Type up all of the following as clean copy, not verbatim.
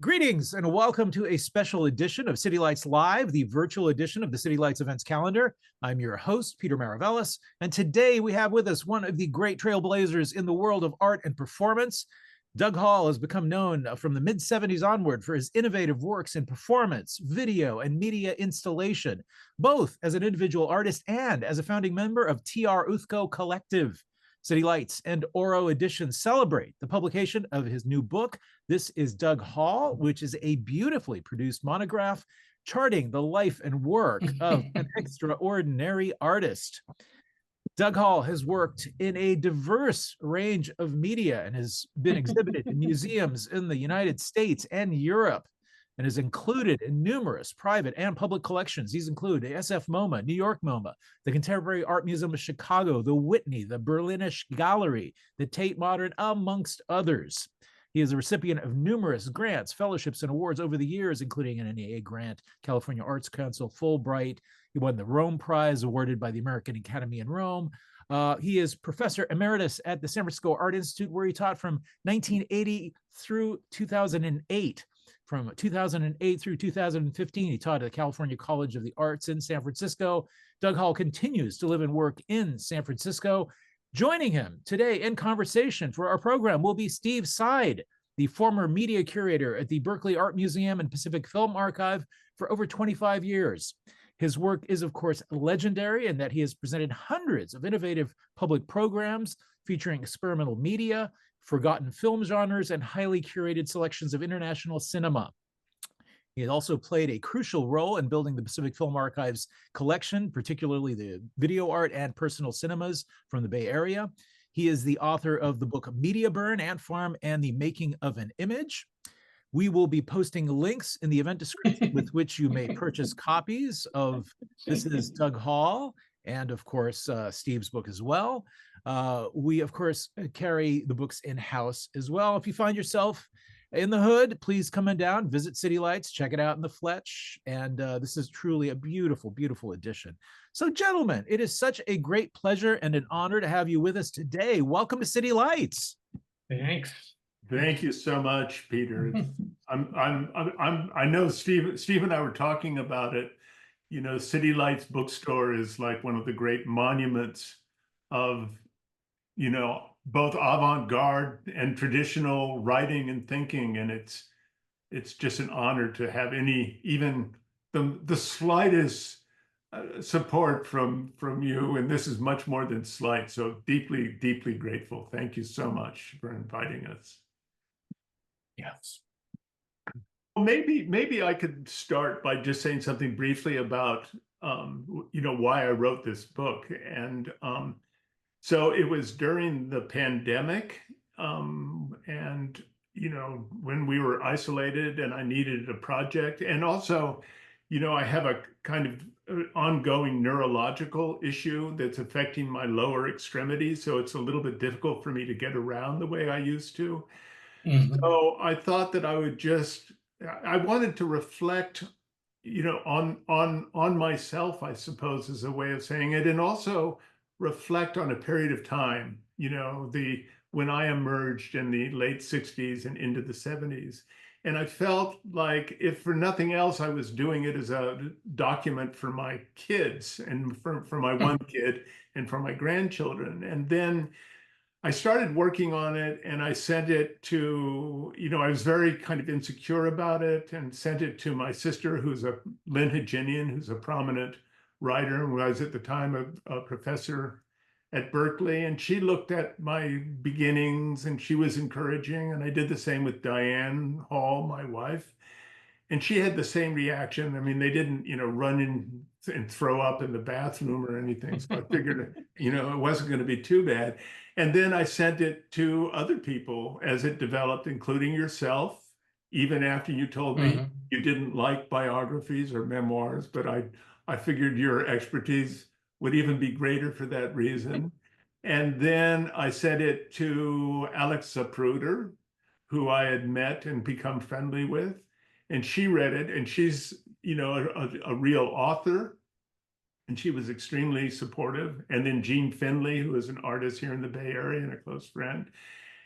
Greetings and welcome to a special edition of City Lights Live, the virtual edition of the City Lights events calendar. I'm your host, Peter Maravellis, and today we have with us one of the great trailblazers in the world of art and performance. Doug Hall has become known from the mid-'70s onward for his innovative works in performance, video, and media installation, both as an individual artist and as a founding member of TR Uthko Collective. City Lights and Oro Editions celebrate the publication of his new book. This is Doug Hall, which is a beautifully produced monograph charting the life and work of an extraordinary artist. Doug Hall has worked in a diverse range of media and has been exhibited in museums in the United States and Europe, and is included in numerous private and public collections. These include the SF MoMA, New York MoMA, the Contemporary Art Museum of Chicago, the Whitney, the Berlinische Gallery, the Tate Modern, amongst others. He is a recipient of numerous grants, fellowships, and awards over the years, including an NEA grant, California Arts Council, Fulbright. He won the Rome Prize awarded by the American Academy in Rome. He is professor emeritus at the San Francisco Art Institute, where he taught from 1980 through 2008. From 2008 through 2015, he taught at the California College of the Arts in San Francisco. Doug Hall continues to live and work in San Francisco. Joining him today in conversation for our program will be Steve Seid, the former media curator at the Berkeley Art Museum and Pacific Film Archive for over 25 years. His work is, of course, legendary in that he has presented hundreds of innovative public programs featuring experimental media, forgotten film genres, and highly curated selections of international cinema. He has also played a crucial role in building the Pacific Film Archive's collection, particularly the video art and personal cinemas from the Bay Area. He is the author of the book Media Burn, Ant Farm, and the Making of an Image. We will be posting links in the event description with which you may purchase copies of This is Doug Hall and, of course, Steve's book as well. We, of course, carry the books in-house as well. If you find yourself in the hood, please come on down, visit City Lights, check it out in the flesh. And this is truly a beautiful, beautiful edition. So, gentlemen, it is such a great pleasure and an honor to have you with us today. Welcome to City Lights. Thanks. Thank you so much, Peter. I know Steve and I were talking about it. You know, City Lights Bookstore is like one of the great monuments of, you know, both avant-garde and traditional writing and thinking. And it's just an honor to have even the slightest support from you. And this is much more than slight. So deeply, deeply grateful. Thank you so much for inviting us. Yes. Well, maybe I could start by just saying something briefly about you know, why I wrote this book. And so it was during the pandemic, and you know, when we were isolated and I needed a project, and also, you know, I have a kind of ongoing neurological issue that's affecting my lower extremities, so it's a little bit difficult for me to get around the way I used to. So I thought that I wanted to reflect, you know, on myself, I suppose, is a way of saying it, and also reflect on a period of time, you know, when I emerged in the late 60s and into the 70s. And I felt like, if for nothing else, I was doing it as a document for my kids and for my one kid and for my grandchildren. And then I started working on it, and I sent it to, you know, I was very kind of insecure about it, and sent it to my sister, who's Lynn Haginian, who's a prominent writer, who was at the time a professor at Berkeley. And she looked at my beginnings and she was encouraging. And I did the same with Diane Hall, my wife. And she had the same reaction. I mean, they didn't, you know, run in and throw up in the bathroom or anything. So I figured, you know, it wasn't going to be too bad. And then I sent it to other people as it developed, including yourself, even after you told me you didn't like biographies or memoirs, but I figured your expertise would even be greater for that reason. And then I sent it to Alex Zapruder, who I had met and become friendly with. And she read it, and she's, you know, a real author, and she was extremely supportive. And then Jean Finley, who is an artist here in the Bay Area and a close friend.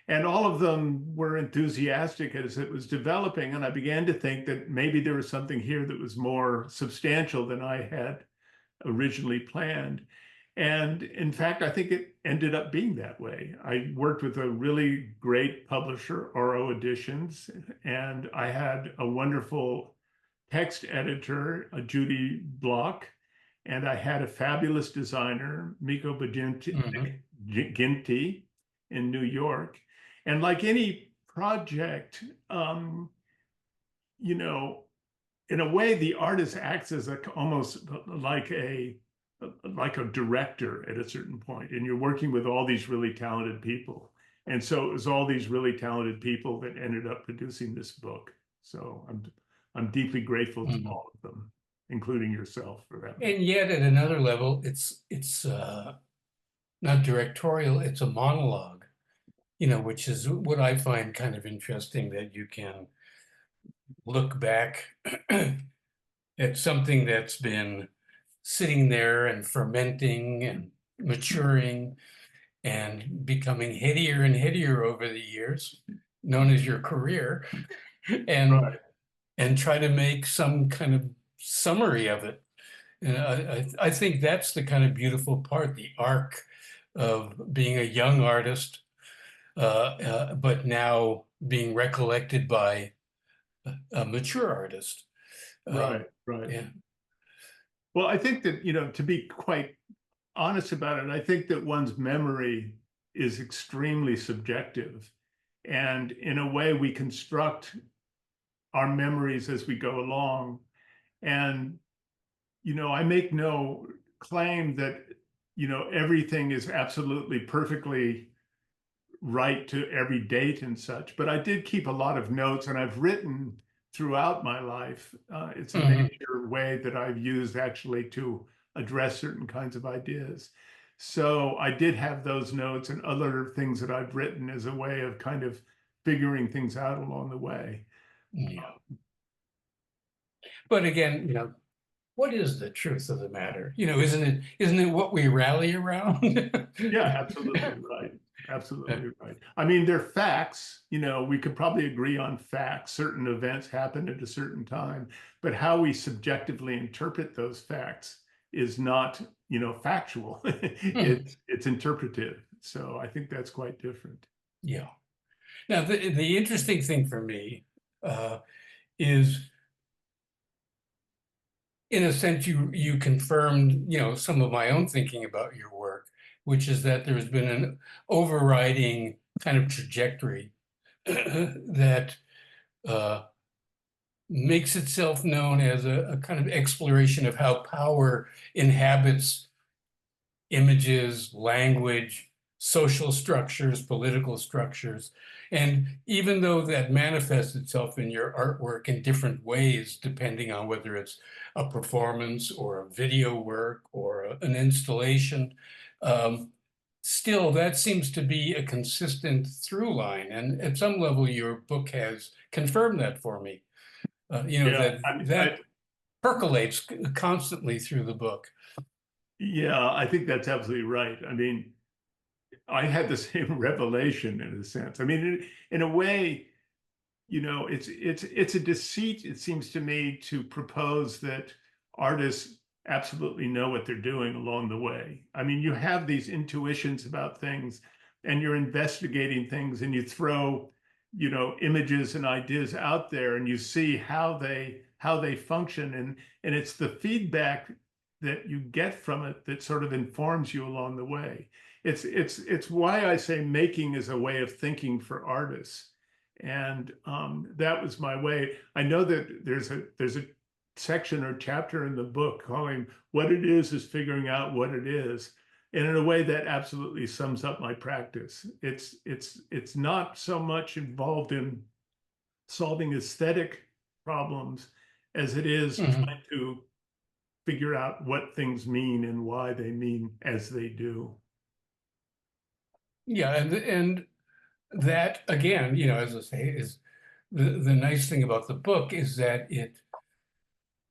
And all of them were enthusiastic as it was developing. And I began to think that maybe there was something here that was more substantial than I had originally planned. And in fact, I think it ended up being that way. I worked with a really great publisher, Oro Editions, and I had a wonderful text editor, Judy Block, and I had a fabulous designer, Miko Ginty in New York. And like any project, you know, in a way, the artist acts as almost like a director at a certain point, and you're working with all these really talented people. And so it was all these really talented people that ended up producing this book. So I'm deeply grateful to all of them, including yourself for that. And yet at another level, it's not directorial, it's a monologue, you know, which is what I find kind of interesting, that you can look back at something that's been sitting there and fermenting and maturing and becoming headier and headier over the years, known as your career, and Right. and try to make some kind of summary of it. And I think that's the kind of beautiful part, the arc of being a young artist, but now being recollected by a mature artist. Right. Yeah. Well, I think that, you know, to be quite honest about it, I think that one's memory is extremely subjective. And in a way, we construct our memories as we go along. And, you know, I make no claim that, you know, everything is absolutely perfectly right to every date and such, but I did keep a lot of notes, and I've written throughout my life. It's a major way that I've used actually to address certain kinds of ideas. So I did have those notes and other things that I've written as a way of kind of figuring things out along the way. Yeah. But again, you know, what is the truth of the matter? You know, isn't it what we rally around? Yeah, absolutely right. Absolutely right. I mean, they're facts. You know, we could probably agree on facts. Certain events happen at a certain time, but how we subjectively interpret those facts is not, you know, factual. It's interpretive. So I think that's quite different. Yeah. Now, the interesting thing for me is, in a sense, you confirmed, you know, some of my own thinking about your work, which is that there's been an overriding kind of trajectory that makes itself known as a kind of exploration of how power inhabits images, language, social structures, political structures. And even though that manifests itself in your artwork in different ways, depending on whether it's a performance or a video work or an installation, still that seems to be a consistent through line. And at some level, your book has confirmed that for me. You know, Yeah, that percolates constantly through the book. yeah, I think that's absolutely right. I mean, I had the same revelation in a sense. I mean, in a way, you know, it's a deceit, it seems to me, to propose that artists absolutely know what they're doing along the way. I mean, you have these intuitions about things, and you're investigating things, and you throw, you know, images and ideas out there, and you see how they function, and it's the feedback that you get from it that sort of informs you along the way. It's why I say making is a way of thinking for artists. And that was my way. I know that there's a section or chapter in the book calling what it is figuring out what it is. And in a way that absolutely sums up my practice. It's not so much involved in solving aesthetic problems as it is trying to figure out what things mean and why they mean as they do. Yeah, and that, again, you know, as I say, is the nice thing about the book is that you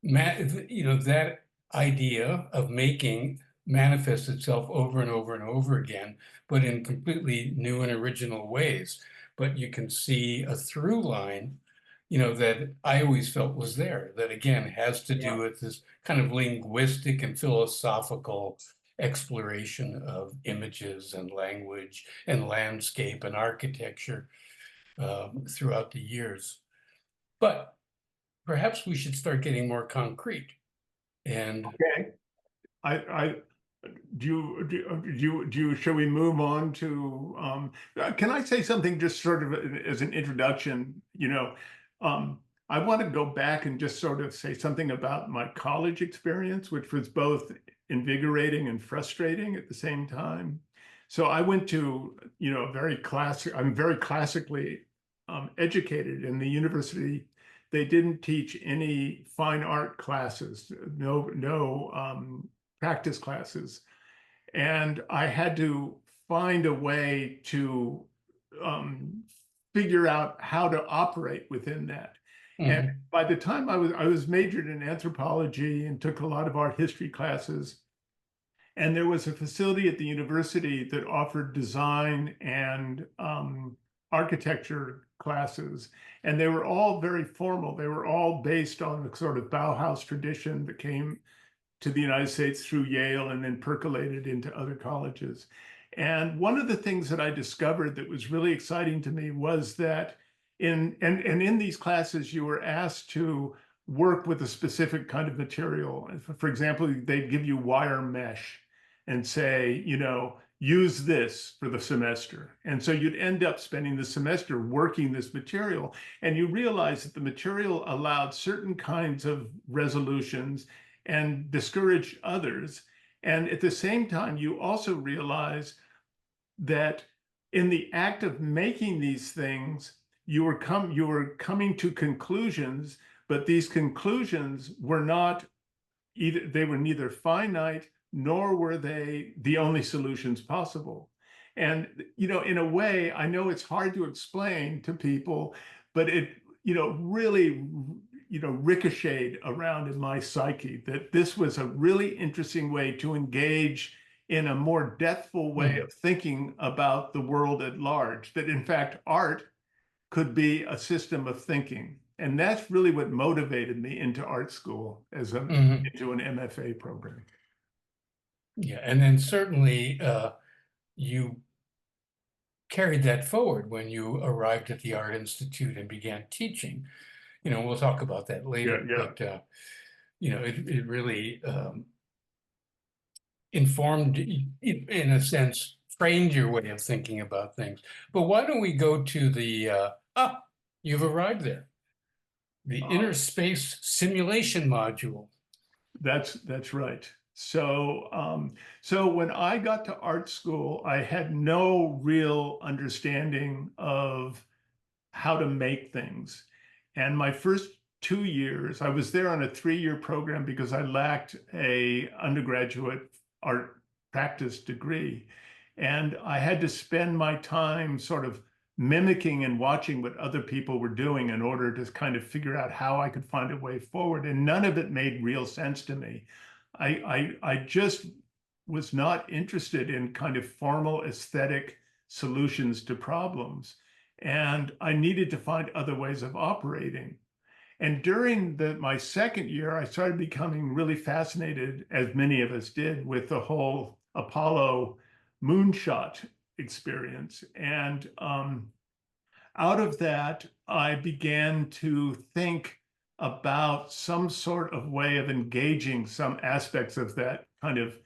know, that idea of making manifests itself over and over and over again, but in completely new and original ways. But you can see a through line, that I always felt was there, that again has to do with this kind of linguistic and philosophical exploration of images and language and landscape and architecture throughout the years. But perhaps we should start getting more concrete. And okay, I shall we move on to can I say something just sort of as an introduction? I want to go back and just sort of say something about my college experience, which was both invigorating and frustrating at the same time. So I went to, I'm very classically educated in the university. They didn't teach any fine art classes, no practice classes. And I had to find a way to figure out how to operate within that. And by the time I was majored in anthropology and took a lot of art history classes. And there was a facility at the university that offered design and architecture classes. And they were all very formal. They were all based on the sort of Bauhaus tradition that came to the United States through Yale and then percolated into other colleges. And one of the things that I discovered that was really exciting to me was that in these classes, you were asked to work with a specific kind of material. For example, they'd give you wire mesh and say, use this for the semester. And so you'd end up spending the semester working this material. And you realize that the material allowed certain kinds of resolutions and discouraged others. And at the same time, you also realize that in the act of making these things, you were coming to conclusions, but these conclusions were not either, they were neither finite nor were they the only solutions possible. And, in a way, I know it's hard to explain to people, but it, really, ricocheted around in my psyche that this was a really interesting way to engage in a more depthful way of thinking about the world at large, that in fact, art could be a system of thinking. And that's really what motivated me into art school into an MFA program. Yeah, and then certainly you carried that forward when you arrived at the Art Institute and began teaching. We'll talk about that later, but it really informed, in a sense, trained your way of thinking about things. But why don't we go to the, you've arrived there, the inner space simulation module. That's right. So, so when I got to art school, I had no real understanding of how to make things. And my first 2 years, I was there on a 3-year program because I lacked a undergraduate art practice degree. And I had to spend my time sort of mimicking and watching what other people were doing in order to kind of figure out how I could find a way forward. And none of it made real sense to me. I just was not interested in kind of formal aesthetic solutions to problems. And I needed to find other ways of operating. And during my second year, I started becoming really fascinated, as many of us did, with the whole Apollo moonshot experience. And out of that, I began to think about some sort of way of engaging some aspects of that kind of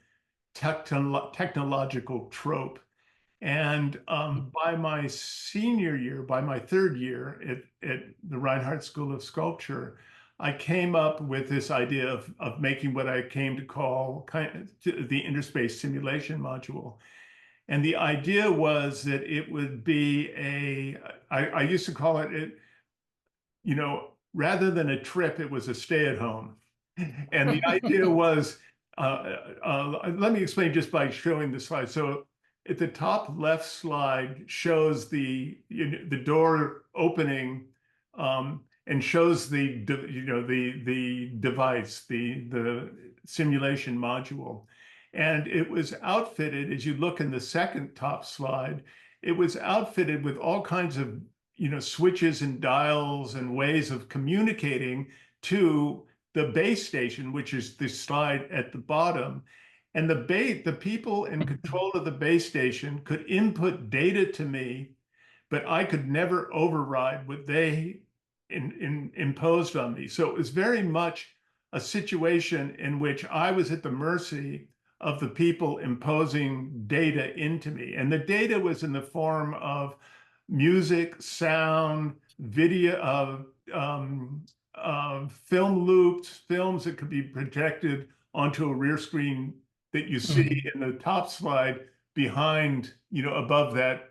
technological trope. And by my senior year, by my third year at the Reinhardt School of Sculpture, I came up with this idea of making what I came to call the interspace simulation module. And the idea was that it would be I used to call it, rather than a trip, it was a stay at home. And the idea was, let me explain just by showing the slide. So at the top left slide shows the door opening and shows the device, the simulation module. And it was outfitted, as you look in the second top slide, it was outfitted with all kinds of, switches and dials and ways of communicating to the base station, which is the slide at the bottom. And the people in control of the base station could input data to me, but I could never override what they imposed on me. So it was very much a situation in which I was at the mercy of the people imposing data into me. And the data was in the form of music, sound, video, film loops, films that could be projected onto a rear screen that you see in the top slide behind, above that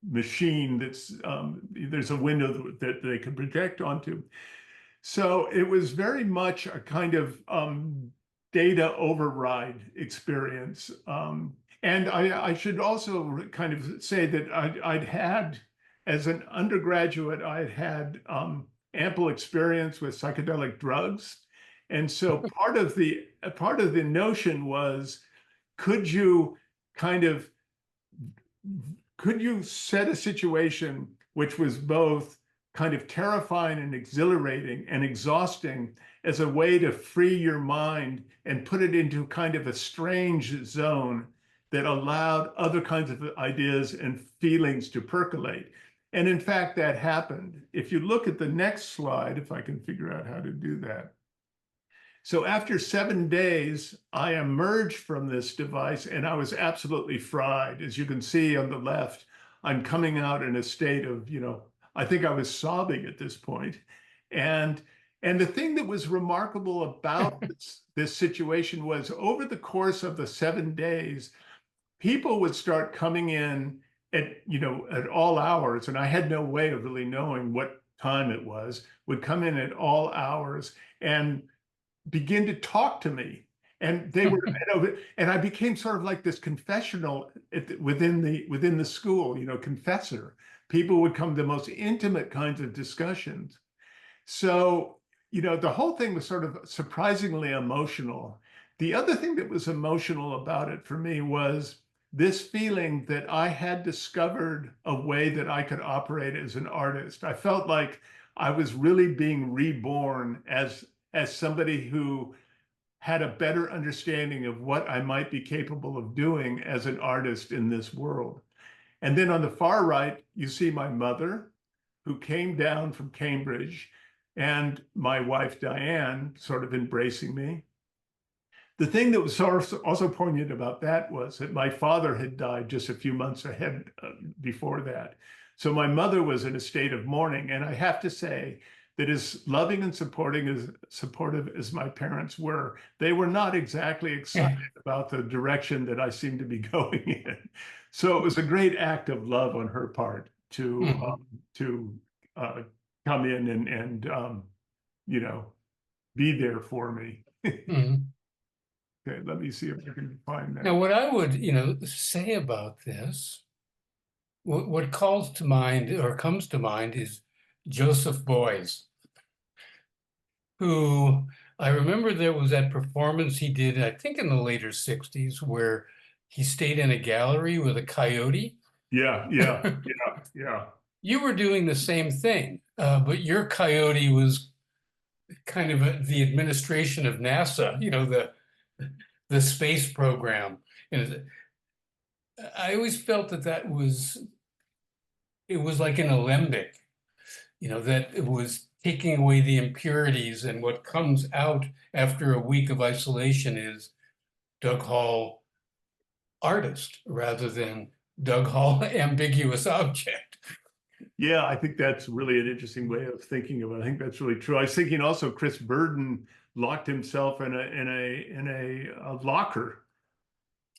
machine. That's there's a window that they could project onto. So it was very much a kind of data override experience. And I should also kind of say that I'd had, as an undergraduate, I'd had ample experience with psychedelic drugs. And so part of the notion was, could you set a situation which was both kind of terrifying and exhilarating and exhausting as a way to free your mind and put it into kind of a strange zone that allowed other kinds of ideas and feelings to percolate. And in fact, that happened. If you look at the next slide, if I can figure out how to do that. So after 7 days, I emerged from this device and I was absolutely fried. As you can see on the left, I'm coming out in a state of, I think I was sobbing at this point. And the thing that was remarkable about this situation was, over the course of the 7 days, people would start coming in at all hours, and I had no way of really knowing what time it was, would come in at all hours and begin to talk to me. And they were, and I became sort of like this confessional within the school, confessor. People would come to the most intimate kinds of discussions. So, the whole thing was sort of surprisingly emotional. The other thing that was emotional about it for me was this feeling that I had discovered a way that I could operate as an artist. I felt like I was really being reborn as somebody who had a better understanding of what I might be capable of doing as an artist in this world. And then on the far right, you see my mother, who came down from Cambridge, and my wife, Diane, sort of embracing me. The thing that was also poignant about that was that my father had died just a few months ahead before that. So my mother was in a state of mourning. And I have to say that, as loving and supportive as my parents were, they were not exactly excited about the direction that I seemed to be going in. So it was a great act of love on her part to come in and be there for me. Okay, let me see if I can find that. Now, what I would, say about this, what calls to mind or comes to mind is Joseph Beuys, who I remember there was that performance he did, I think in the later 60s, where he stayed in a gallery with a coyote. Yeah. You were doing the same thing, but your coyote was kind of the administration of NASA, the space program. And I always felt that it was like an alembic, that it was taking away the impurities, and what comes out after a week of isolation is Doug Hall artist rather than Doug Hall ambiguous object. Yeah, I think that's really an interesting way of thinking of it. I think that's really true. I was thinking also Chris Burden locked himself in a locker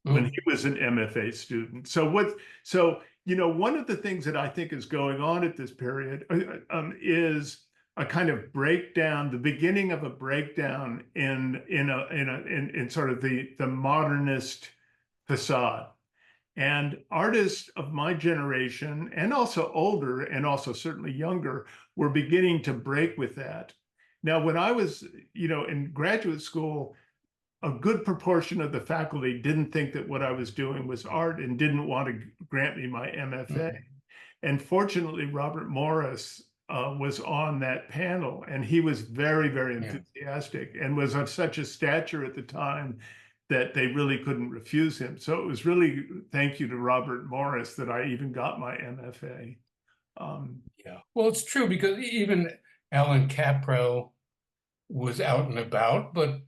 when he was an MFA student. So one of the things that I think is going on at this period is a kind of breakdown, the beginning of a breakdown in sort of the modernist facade. And artists of my generation, and also older, and also certainly younger, were beginning to break with that. Now, when I was, in graduate school, a good proportion of the faculty didn't think that what I was doing was art and didn't want to grant me my MFA. And fortunately, Robert Morris was on that panel, and he was very, very enthusiastic and was of such a stature at the time that they really couldn't refuse him. So it was really thank you to Robert Morris that I even got my MFA. Yeah, well, it's true because even Alan Capro was out and about, but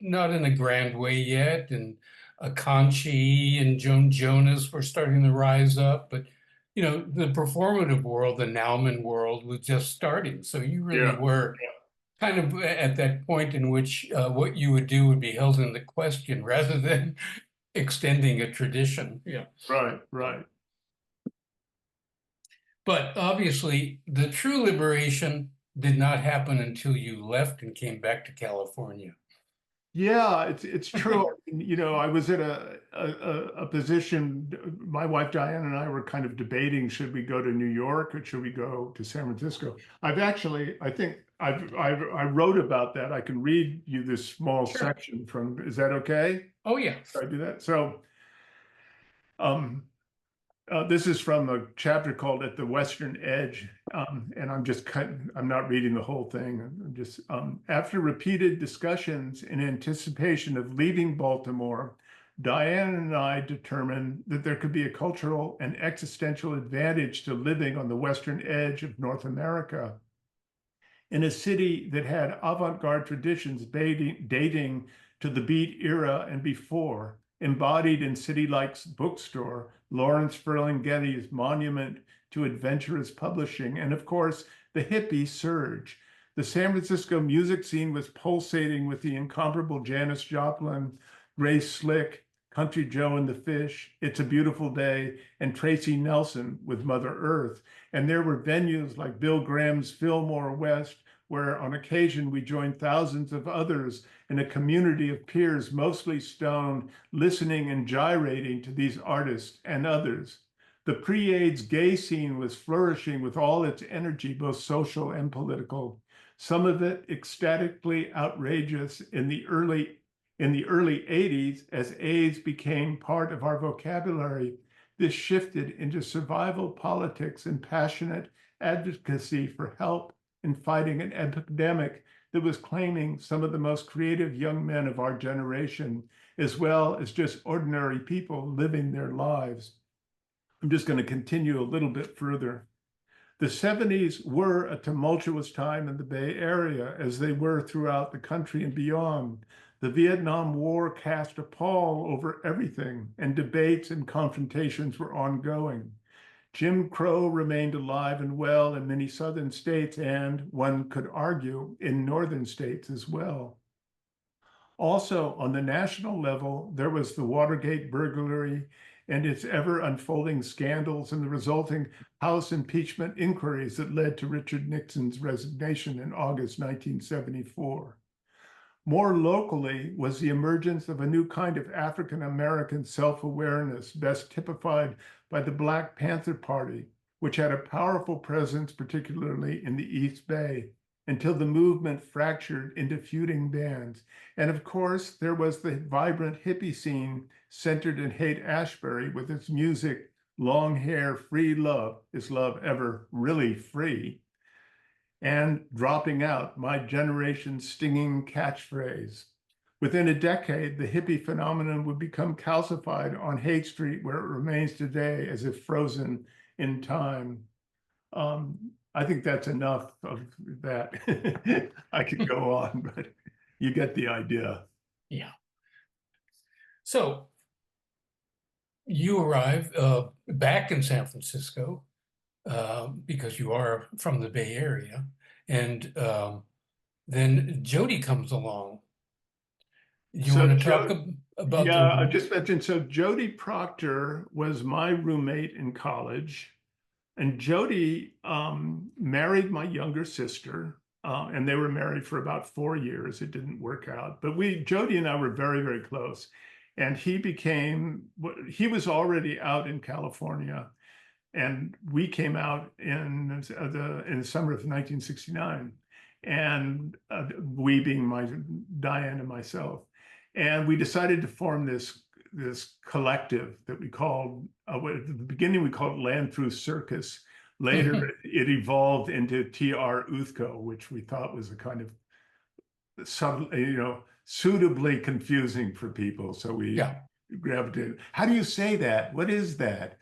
not in a grand way yet. And Conchi and Joan Jonas were starting to rise up, but you know, the performative world, the Nauman world, was just starting. So you really were kind of at that point in which what you would do would be held in the question rather than extending a tradition. Yeah. Right. But obviously, the true liberation did not happen until you left and came back to California. Yeah, it's true. You know, I was at a position. My wife Diane and I were kind of debating: should we go to New York or should we go to San Francisco? I wrote about that. I can read you this small section from. Is that okay? Oh yeah. Should I do that? So, this is from a chapter called "At the Western Edge," and I'm not reading the whole thing. I'm just after repeated discussions in anticipation of leaving Baltimore, Diane and I determined that there could be a cultural and existential advantage to living on the western edge of North America, in a city that had avant-garde traditions dating to the Beat era and before, embodied in City Light's bookstore, Lawrence Ferlinghetti's monument to adventurous publishing, and of course, the hippie surge. The San Francisco music scene was pulsating with the incomparable Janis Joplin, Grace Slick, Country Joe and the Fish, It's a Beautiful Day, and Tracy Nelson with Mother Earth. And there were venues like Bill Graham's Fillmore West, where on occasion we joined thousands of others in a community of peers, mostly stoned, listening and gyrating to these artists and others. The pre-AIDS gay scene was flourishing with all its energy, both social and political, some of it ecstatically outrageous in the early 80s. As AIDS became part of our vocabulary, this shifted into survival politics and passionate advocacy for help in fighting an epidemic that was claiming some of the most creative young men of our generation, as well as just ordinary people living their lives. I'm just going to continue a little bit further. The 70s were a tumultuous time in the Bay Area, as they were throughout the country and beyond. The Vietnam War cast a pall over everything, and debates and confrontations were ongoing. Jim Crow remained alive and well in many southern states, and one could argue in northern states as well. Also, on the national level, there was the Watergate burglary and its ever unfolding scandals and the resulting House impeachment inquiries that led to Richard Nixon's resignation in August 1974. More locally was the emergence of a new kind of African-American self-awareness, best typified by the Black Panther Party, which had a powerful presence, particularly in the East Bay, until the movement fractured into feuding bands. And of course, there was the vibrant hippie scene centered in Haight-Ashbury with its music, long hair, free love. Is love ever really free? And dropping out, my generation's stinging catchphrase. Within a decade, the hippie phenomenon would become calcified on Haight Street, where it remains today as if frozen in time. I think that's enough of that. I could go on, but you get the idea. Yeah. So you arrive back in San Francisco because you are from the Bay Area, and then Jody comes along. You want to talk about? Yeah, I just mentioned. So Jody Proctor was my roommate in college, and Jody married my younger sister, and they were married for about 4 years. It didn't work out, but Jody and I were very, very close. And he was already out in California, and we came out in the summer of 1969, and we being Diane and myself. And we decided to form this collective that we called, at the beginning we called Land Through Circus. Later, it evolved into TR Uthko, which we thought was a kind of suitably confusing for people. So we gravitated. How do you say that? What is that?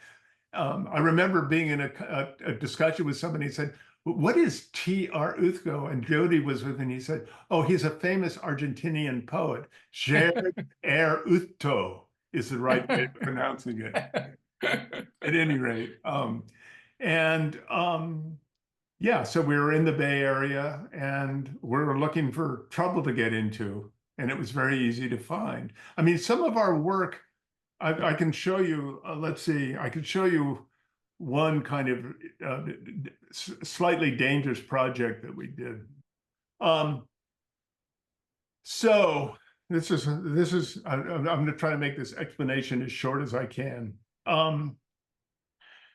I remember being in a discussion with somebody who said, what is T.R. Uthko? And Jody was with me, and he said, oh, he's a famous Argentinian poet. Ger Uthto is the right way of pronouncing it. At any rate. Yeah, so we were in the Bay Area, and we were looking for trouble to get into, and it was very easy to find. I mean, some of our work, I can show you, let's see, I can show you one kind of slightly dangerous project that we did. So this is I'm going to try to make this explanation as short as I can.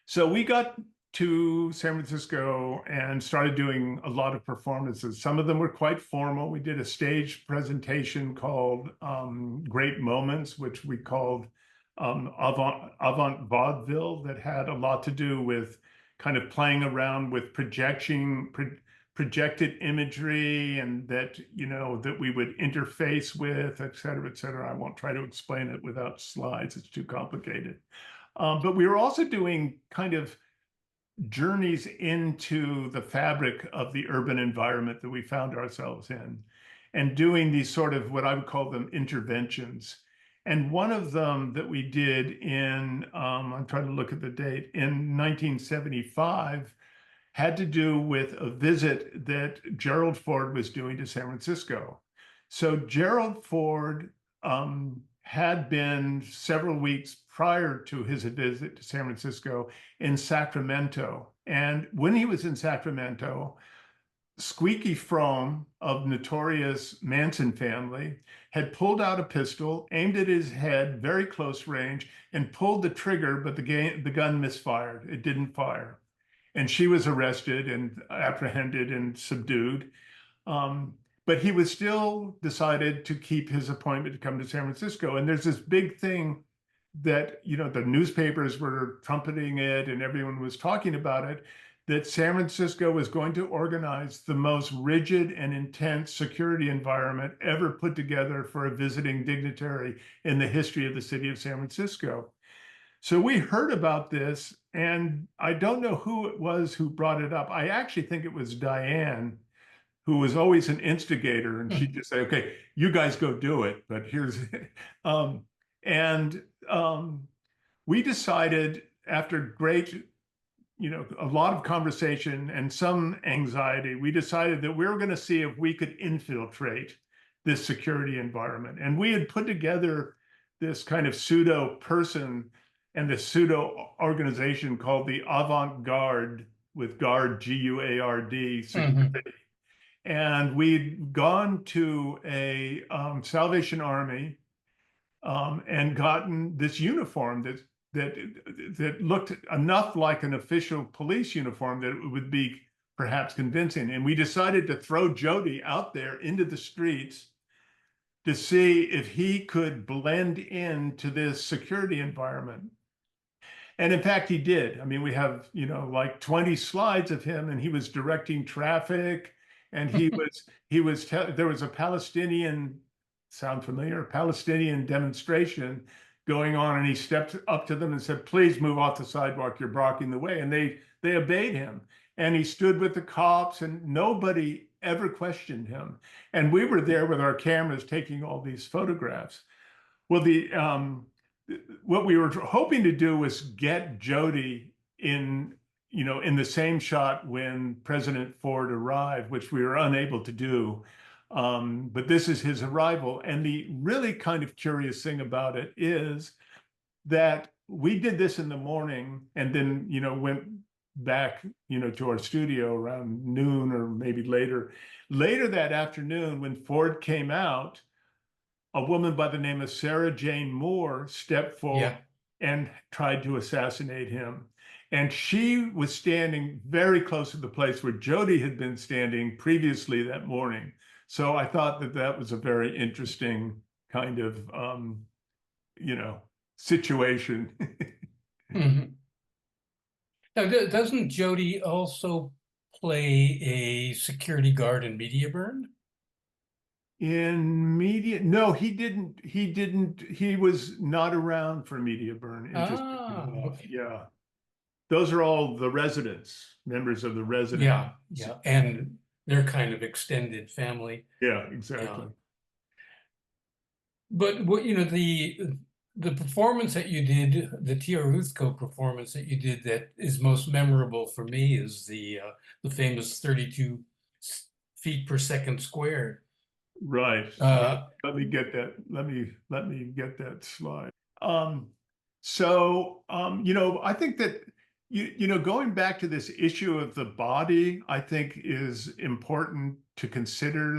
So we got to San Francisco and started doing a lot of performances. Some of them were quite formal. We did a stage presentation called Great Moments, which we called avant vaudeville, that had a lot to do with kind of playing around with projected imagery, and that, that we would interface with, et cetera, et cetera. I won't try to explain it without slides. It's too complicated. But we were also doing kind of journeys into the fabric of the urban environment that we found ourselves in, and doing these sort of, what I would call them, interventions. And one of them that we did in, I'm trying to look at the date, in 1975, had to do with a visit that Gerald Ford was doing to San Francisco. So Gerald Ford had been several weeks prior to his visit to San Francisco in Sacramento. And when he was in Sacramento, Squeaky Fromme of notorious Manson family had pulled out a pistol, aimed at his head, very close range, and pulled the trigger, but the gun misfired. It didn't fire. And she was arrested and apprehended and subdued. But he was still decided to keep his appointment to come to San Francisco. And there's this big thing that, the newspapers were trumpeting it and everyone was talking about it, that San Francisco was going to organize the most rigid and intense security environment ever put together for a visiting dignitary in the history of the city of San Francisco. So we heard about this, and I don't know who it was who brought it up. I actually think it was Diane, who was always an instigator, and she'd just say, okay, you guys go do it, but here's it. We decided, after great, a lot of conversation and some anxiety, we decided that we were going to see if we could infiltrate this security environment. And we had put together this kind of pseudo person and this pseudo organization called the Avant-Garde, with guard, G-U-A-R-D, security. And we'd gone to a Salvation Army and gotten this uniform that looked enough like an official police uniform that it would be perhaps convincing. And we decided to throw Jody out there into the streets to see if he could blend into this security environment. And in fact, he did. I mean, we have, like 20 slides of him, and he was directing traffic, and there was a Palestinian, sound familiar? Palestinian demonstration going on, and he stepped up to them and said, please move off the sidewalk, you're blocking the way. And they obeyed him. And he stood with the cops, and nobody ever questioned him. And we were there with our cameras taking all these photographs. Well, what we were hoping to do was get Jody in the same shot when President Ford arrived, which we were unable to do. But this is his arrival. And the really kind of curious thing about it is that we did this in the morning, and then, went back, to our studio around noon or maybe later. Later that afternoon, when Ford came out, a woman by the name of Sarah Jane Moore stepped forward and tried to assassinate him. And she was standing very close to the place where Jody had been standing previously that morning. So I thought that was a very interesting kind of, situation. Mhm. Now, doesn't Jody also play a security guard in Media Burn? In media, no, he didn't. He was not around for Media Burn. Interestingly enough. Okay. Yeah. Those are all the residents, members of the resident. Yeah, and they're kind of extended family. Yeah, exactly. But what the performance that you did, the Tiaruthko performance that you did, that is most memorable for me is the famous 32 feet per second squared. Right. Let me get that. Let me get that slide. I think that going back to this issue of the body, I think is important to consider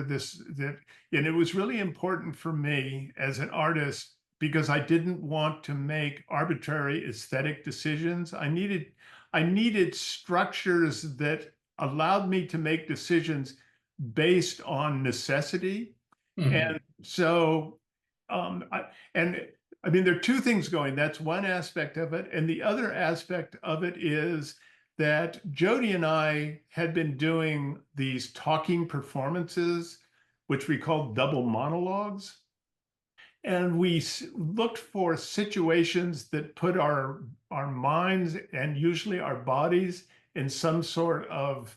and it was really important for me as an artist because I didn't want to make arbitrary aesthetic decisions. I needed structures that allowed me to make decisions based on necessity. Mhm. And so, I mean, there are two things going. That's one aspect of it. And the other aspect of it is that Jody and I had been doing these talking performances, which we call double monologues. And we looked for situations that put our minds and usually our bodies in some sort of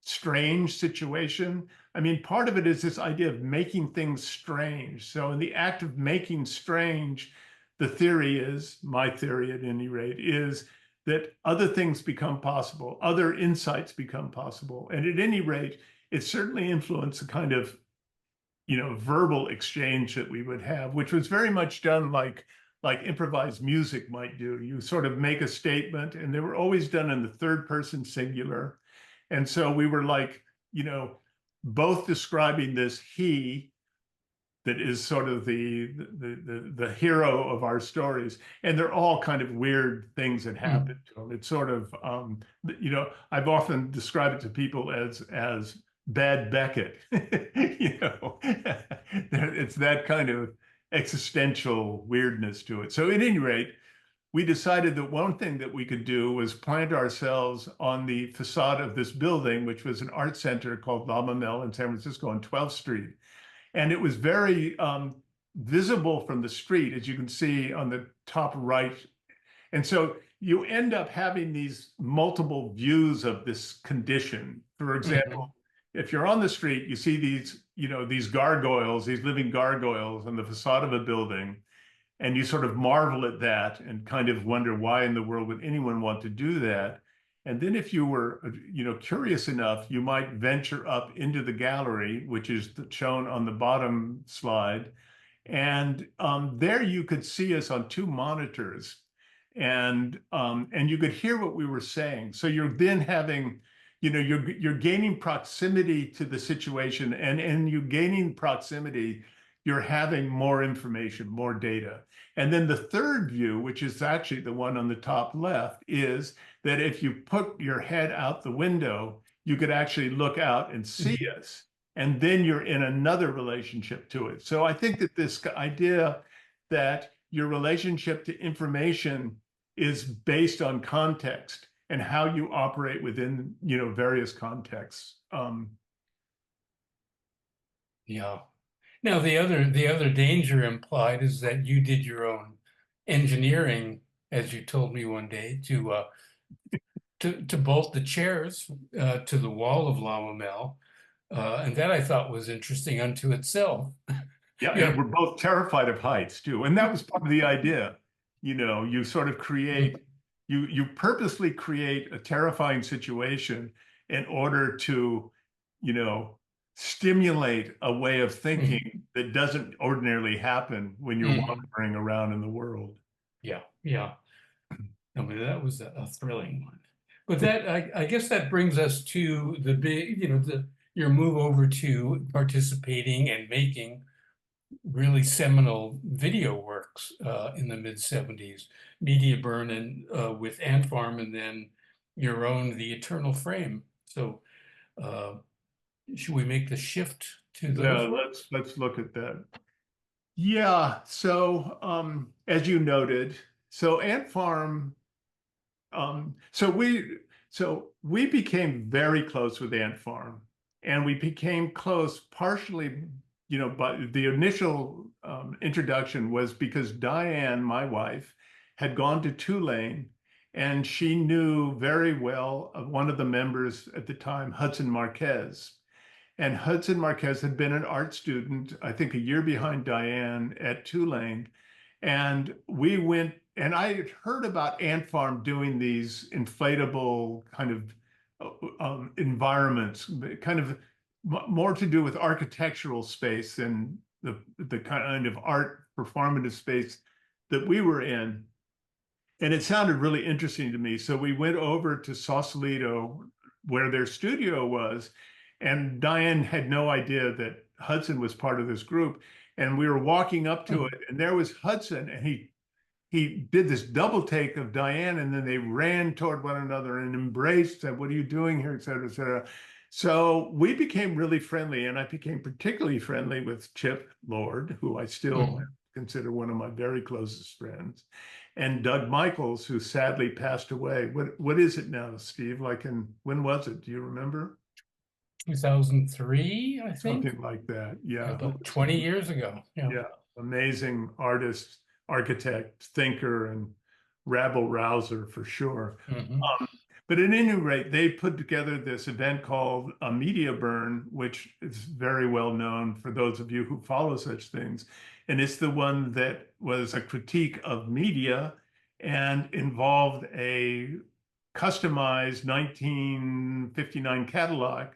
strange situation. I mean, part of it is this idea of making things strange. So in the act of making strange, the theory is, my theory at any rate, is that other things become possible, other insights become possible. And at any rate, it certainly influenced the kind of, verbal exchange that we would have, which was very much done like improvised music might do. You sort of make a statement, and they were always done in the third person singular. And so we were like, both describing this he that is sort of the hero of our stories, and they're all kind of weird things that happen to him. It's sort of, I've often described it to people as bad Beckett. It's that kind of existential weirdness to it. So at any rate, we decided that one thing that we could do was plant ourselves on the facade of this building, which was an art center called La Mamelle in San Francisco on 12th Street. And it was very visible from the street, as you can see on the top right. And so you end up having these multiple views of this condition. For example, if you're on the street, you see these gargoyles, these living gargoyles on the facade of a building. And you sort of marvel at that and kind of wonder why in the world would anyone want to do that. And then if you were, curious enough, you might venture up into the gallery, which is shown on the bottom slide. And there you could see us on two monitors, and you could hear what we were saying. So you're then having, you're gaining proximity to the situation, and you gaining proximity, you're having more information, more data. And then the third view, which is actually the one on the top left, is that if you put your head out the window, you could actually look out and see us. And then you're in another relationship to it. So I think that this idea that your relationship to information is based on context and how you operate within, various contexts. Yeah. Now, the other danger implied is that you did your own engineering, as you told me one day, to bolt the chairs to the wall of La Mamelle, and that I thought was interesting unto itself. Yeah, and we're both terrified of heights too, and that was part of the idea. You sort of create, you purposely create a terrifying situation in order to, stimulate a way of thinking that doesn't ordinarily happen when you're wandering around in the world. Yeah. I mean, that was a thrilling one. But that I guess that brings us to the big, your move over to participating and making really seminal video works in the mid-70s, Media Burn and with Ant Farm, and then your own The Eternal Frame. So should we make the shift to those? Yeah, let's look at that. Yeah. So, as you noted, so Ant Farm, so we became very close with Ant Farm, and we became close partially, but the initial introduction was because Diane, my wife, had gone to Tulane, and she knew very well of one of the members at the time, Hudson Marquez. And Hudson Marquez had been an art student, I think a year behind Diane at Tulane. And we went, and I had heard about Ant Farm doing these inflatable kind of environments, kind of more to do with architectural space than the kind of art performative space that we were in. And it sounded really interesting to me. So we went over to Sausalito, where their studio was, and Diane had no idea that Hudson was part of this group. And we were walking up to it, and there was Hudson, and he did this double take of Diane, and then they ran toward one another and embraced, said, "What are you doing here?" et cetera, et cetera. So we became really friendly, and I became particularly friendly with Chip Lord, who I still consider one of my very closest friends, and Doug Michaels, who sadly passed away. What is it now, Steve? When was it? Do you remember? 2003, I think. Something like that. Yeah. About 20 years ago. Yeah. Yeah. Amazing artist, architect, thinker, and rabble rouser for sure. But at any rate, they put together this event called a Media Burn, which is very well known for those of you who follow such things. And it's the one that was a critique of media and involved a customized 1959 Cadillac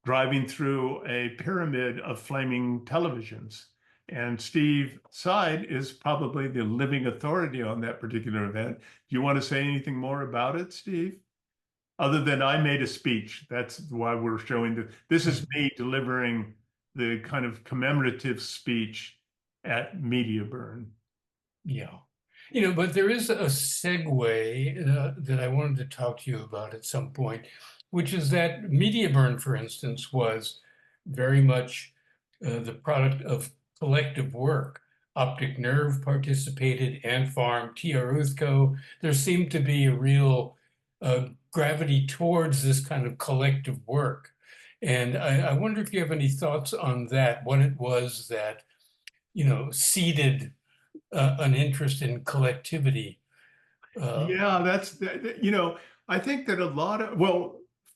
driving through a pyramid of flaming televisions. And Steve Seid is probably the living authority on that particular event. Do you want to say anything more about it, Steve? Other than I made a speech. That's why we're showing this is me delivering the kind of commemorative speech at Media Burn. Yeah. But there is a segue that I wanted to talk to you about at some point, which is that Media Burn, for instance, was very much the product of collective work. Optic Nerve participated, Ant Farm, T.R. Uthko. There seemed to be a real gravity towards this kind of collective work. And I wonder if you have any thoughts on that, what it was that, seeded an interest in collectivity. Yeah, I think that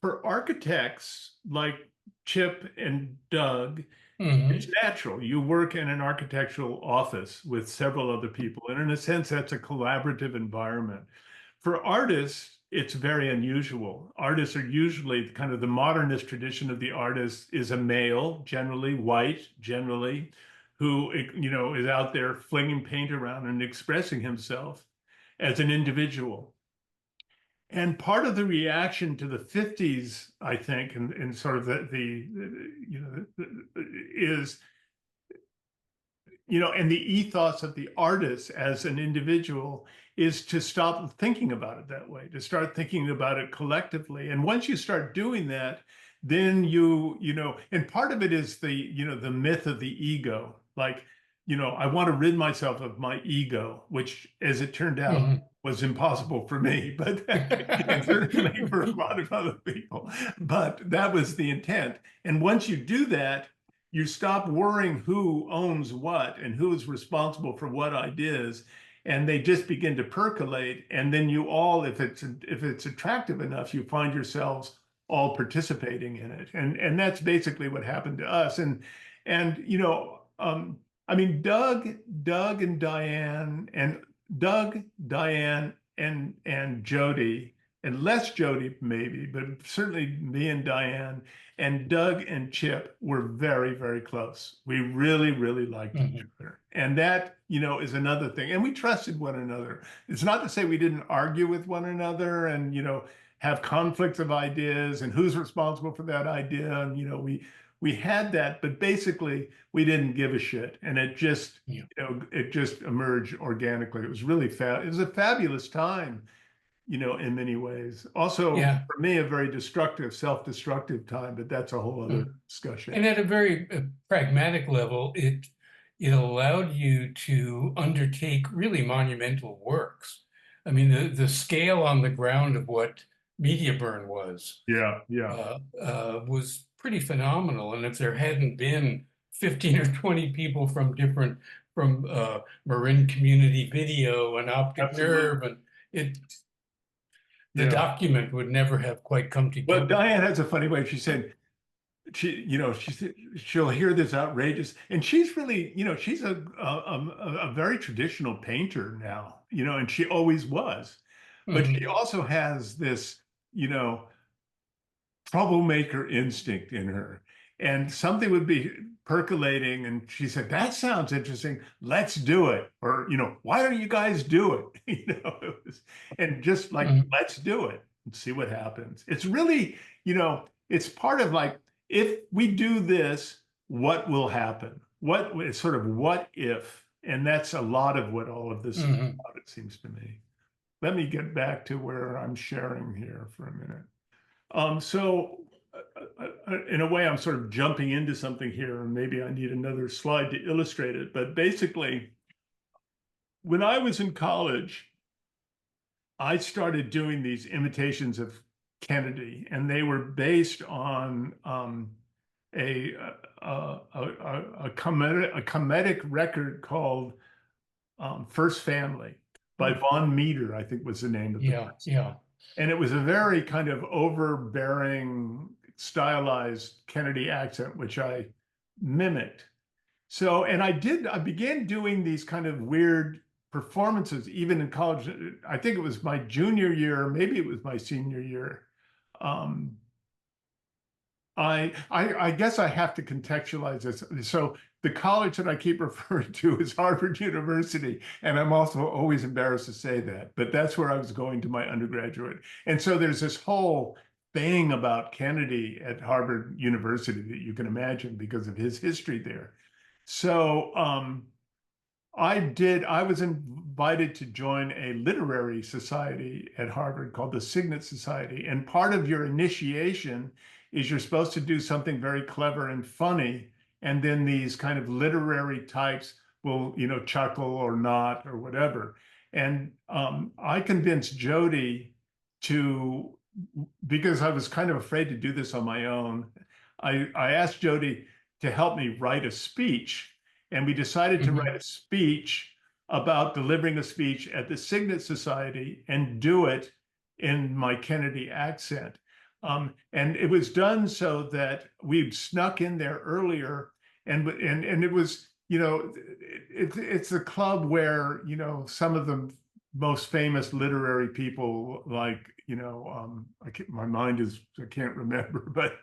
for architects like Chip and Doug, it's natural. You work in an architectural office with several other people, and in a sense, that's a collaborative environment. For artists, it's very unusual. Artists are usually kind of the modernist tradition of the artist is a male, generally white, generally, who is out there flinging paint around and expressing himself as an individual. And part of the reaction to the 50s, I think, and sort of is, and the ethos of the artist as an individual is to stop thinking about it that way, to start thinking about it collectively. And once you start doing that, then and part of it is the myth of the ego. I want to rid myself of my ego, which, as it turned out, was impossible for me, but and certainly for a lot of other people. But that was the intent. And once you do that, you stop worrying who owns what and who is responsible for what ideas, and they just begin to percolate. And then you all, if it's attractive enough, you find yourselves all participating in it. And that's basically what happened to us. Doug and Diane, and Doug, Diane, and Jody, and less Jody maybe, but certainly me and Diane, and Doug and Chip were very, very close. We really, really liked each other. And that, is another thing. And we trusted one another. It's not to say we didn't argue with one another and, have conflicts of ideas and who's responsible for that idea. And, we had that, but basically we didn't give a shit. And it just, it just emerged organically. It was really it was a fabulous time, in many ways. Also, for me, a very destructive, self-destructive time, but that's a whole other discussion. And at a very pragmatic level, it it allowed you to undertake really monumental works. I mean, the scale on the ground of what media burn was Yeah, was pretty phenomenal. And if there hadn't been 15 or 20 people from Marin Community Video and Optic absolutely. Nerve, and the Yeah. document would never have quite come together. But Diane has a funny way. She said, she'll hear this outrageous, and she's really, she's a very traditional painter now, and she always was. But she also has this, troublemaker instinct in her. And something would be percolating, and she said, "That sounds interesting. Let's do it." Or, "Why don't you guys do it?" And just like, let's do it and see what happens. It's really, it's part of like, if we do this, what will happen? It's sort of what if, and that's a lot of what all of this is about, it seems to me. Let me get back to where I'm sharing here for a minute. So in a way, I'm sort of jumping into something here, and maybe I need another slide to illustrate it. But basically, when I was in college, I started doing these imitations of Kennedy, and they were based on a comedic record called First Family by Von Meter, I think was the name of the place. Yeah. And it was a very kind of overbearing, stylized Kennedy accent, which I mimicked. So, and I began doing these kind of weird performances, even in college. I think it was my junior year, maybe it was my senior year. I guess I have to contextualize this. So the college that I keep referring to is Harvard University. And I'm also always embarrassed to say that, but that's where I was going to my undergraduate. And so there's this whole thing about Kennedy at Harvard University that you can imagine because of his history there. So I was invited to join a literary society at Harvard called the Signet Society. And part of your initiation is you're supposed to do something very clever and funny. And then these kind of literary types will, chuckle or not or whatever. And I convinced Jody because I was kind of afraid to do this on my own, I asked Jody to help me write a speech. And we decided to write a speech about delivering a speech at the Signet Society and do it in my Kennedy accent. And it was done so that we'd snuck in there earlier, and it was, it's a club where, some of the most famous literary people, like, my mind I can't remember, but,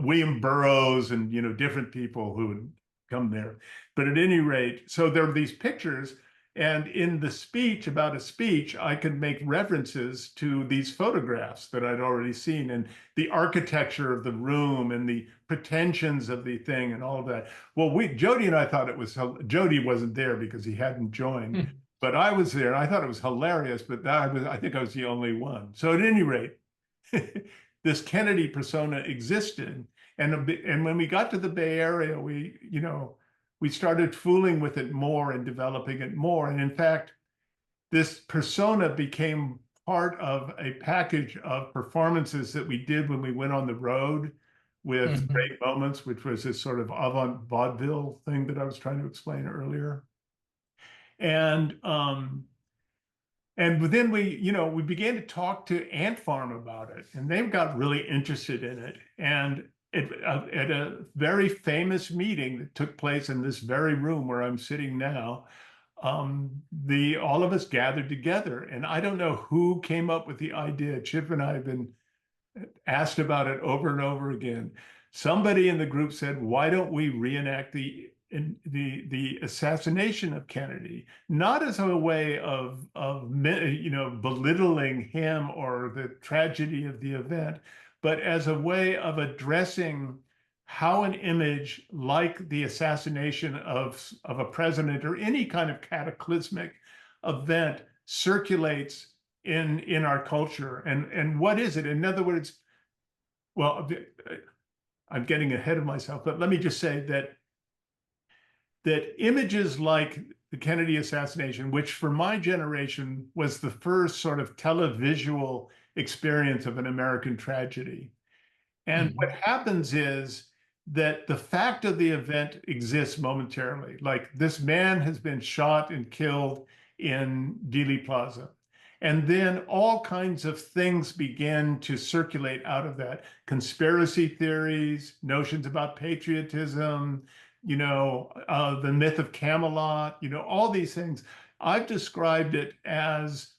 William Burroughs and, different people who would come there. But at any rate, so there were these pictures, and in the speech about a speech, I could make references to these photographs that I'd already seen and the architecture of the room and the pretensions of the thing and all of that. Well, Jody and I thought it was, Jody wasn't there because he hadn't joined, but I was there and I thought it was hilarious, but I think I was the only one. So at any rate, this Kennedy persona existed. And when we got to the Bay Area, we started fooling with it more and developing it more. And in fact, this persona became part of a package of performances that we did when we went on the road with Great Moments, which was this sort of avant vaudeville thing that I was trying to explain earlier. And then we began to talk to Ant Farm about it, and they got really interested in it. And at a very famous meeting that took place in this very room where I'm sitting now, all of us gathered together. And I don't know who came up with the idea. Chip and I have been asked about it over and over again. Somebody in the group said, "Why don't we reenact the assassination of Kennedy, not as a way of belittling him or the tragedy of the event, but as a way of addressing how an image like the assassination of a president or any kind of cataclysmic event circulates in our culture, and what is it? In other words, well, I'm getting ahead of myself, but let me just say that that images like the Kennedy assassination, which for my generation was the first sort of televisual experience of an American tragedy. And what happens is that the fact of the event exists momentarily. Like this man has been shot and killed in Dealey Plaza. And then all kinds of things begin to circulate out of that. Conspiracy theories, notions about patriotism, the myth of Camelot, all these things. I've described it as,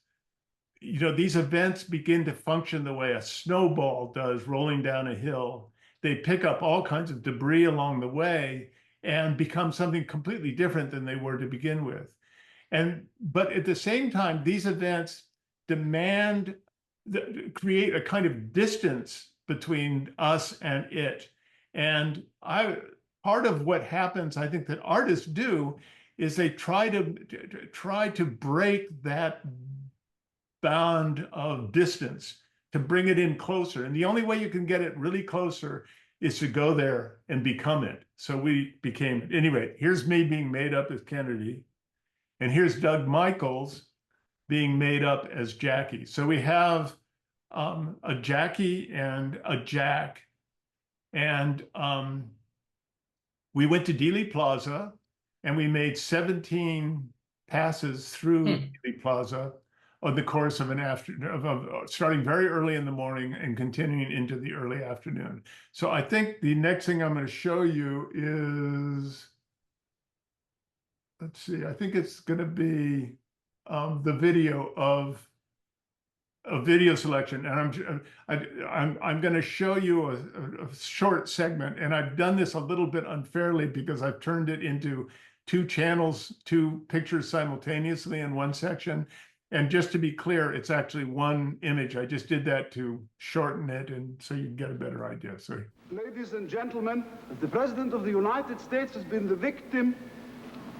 these events begin to function the way a snowball does rolling down a hill. They pick up all kinds of debris along the way and become something completely different than they were to begin with. But at the same time, these events create a kind of distance between us and it. And part of what happens, I think, that artists do is they try to break that bound of distance, to bring it in closer. And the only way you can get it really closer is to go there and become it. So we became it. Anyway, here's me being made up as Kennedy. And here's Doug Michaels being made up as Jackie. So we have a Jackie and a Jack. And we went to Dealey Plaza and we made 17 passes through Dealey Plaza on the course of an afternoon, starting very early in the morning and continuing into the early afternoon. So I think the next thing I'm going to show you is, let's see, I think it's going to be the video of a video selection, and I'm going to show you a short segment, and I've done this a little bit unfairly because I've turned it into two channels, two pictures simultaneously in one section. And just to be clear, it's actually one image. I just did that to shorten it and so you can get a better idea. Sorry. Ladies and gentlemen, the President of the United States has been the victim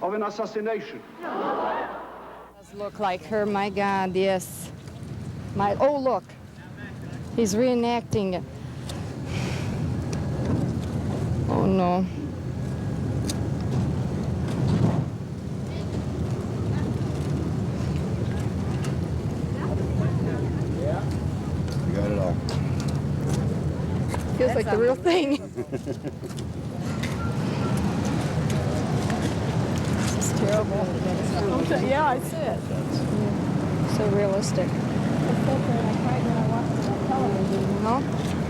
of an assassination. Does look like her, my God, yes. Oh, look, he's reenacting it. Oh, no. Got it all. Feels like the real thing. This is terrible. Okay, yeah, I see it. So realistic.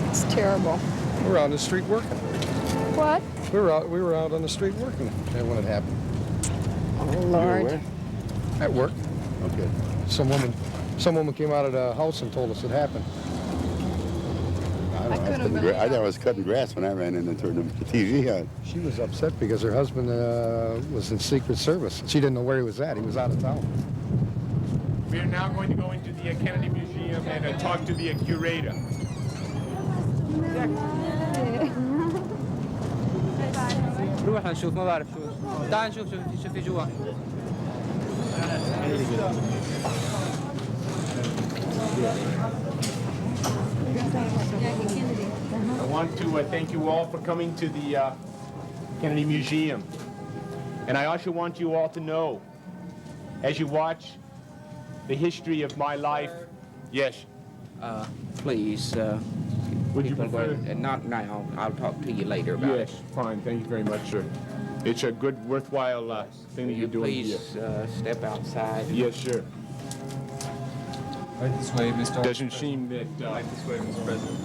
It's terrible. We were out on the street working. What? We were out on the street working when it happened. Oh, Lord. At work. Okay. Some woman came out of the house and told us it happened. I thought I was cutting grass when I ran in and turned the TV on. She was upset because her husband was in Secret Service. She didn't know where he was at. He was out of town. We are now going to go into the Kennedy Museum and talk to the curator. نروح نشوف ما بعرف شو تعال نشوف شو في جوا I want to thank you all for coming to the Kennedy Museum. And I also want you all to know, as you watch the history of my life, yes. Please, Would you people prefer? not now. I'll talk to you later about Yes, fine. Thank you very much, sir. It's a good, worthwhile thing that it. you're doing Please here. step outside. Yes, sir. Right this way, Mr. Doesn't seem that. Right this way, Mr. President.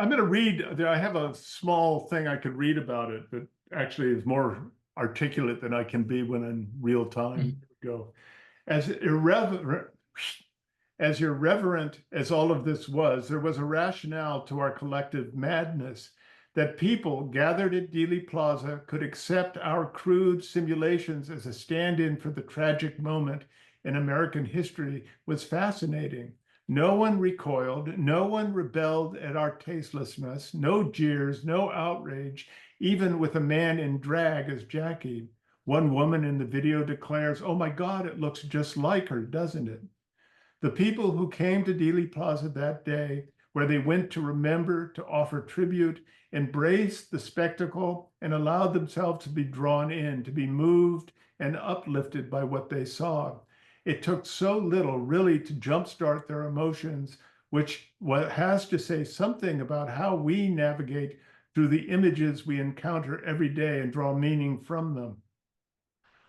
I'm going to read. I have a small thing I could read about it, but actually is more articulate than I can be when in real time. Here we go. As irreverent as all of this was, there was a rationale to our collective madness that people gathered at Dealey Plaza could accept our crude simulations as a stand-in for the tragic moment in American history was fascinating. No one recoiled, no one rebelled at our tastelessness, no jeers, no outrage, even with a man in drag as Jackie. One woman in the video declares, "Oh my God, it looks just like her, doesn't it?" The people who came to Dealey Plaza that day where they went to remember, to offer tribute, embraced the spectacle, and allowed themselves to be drawn in, to be moved and uplifted by what they saw. It took so little really to jumpstart their emotions, which has to say something about how we navigate through the images we encounter every day and draw meaning from them.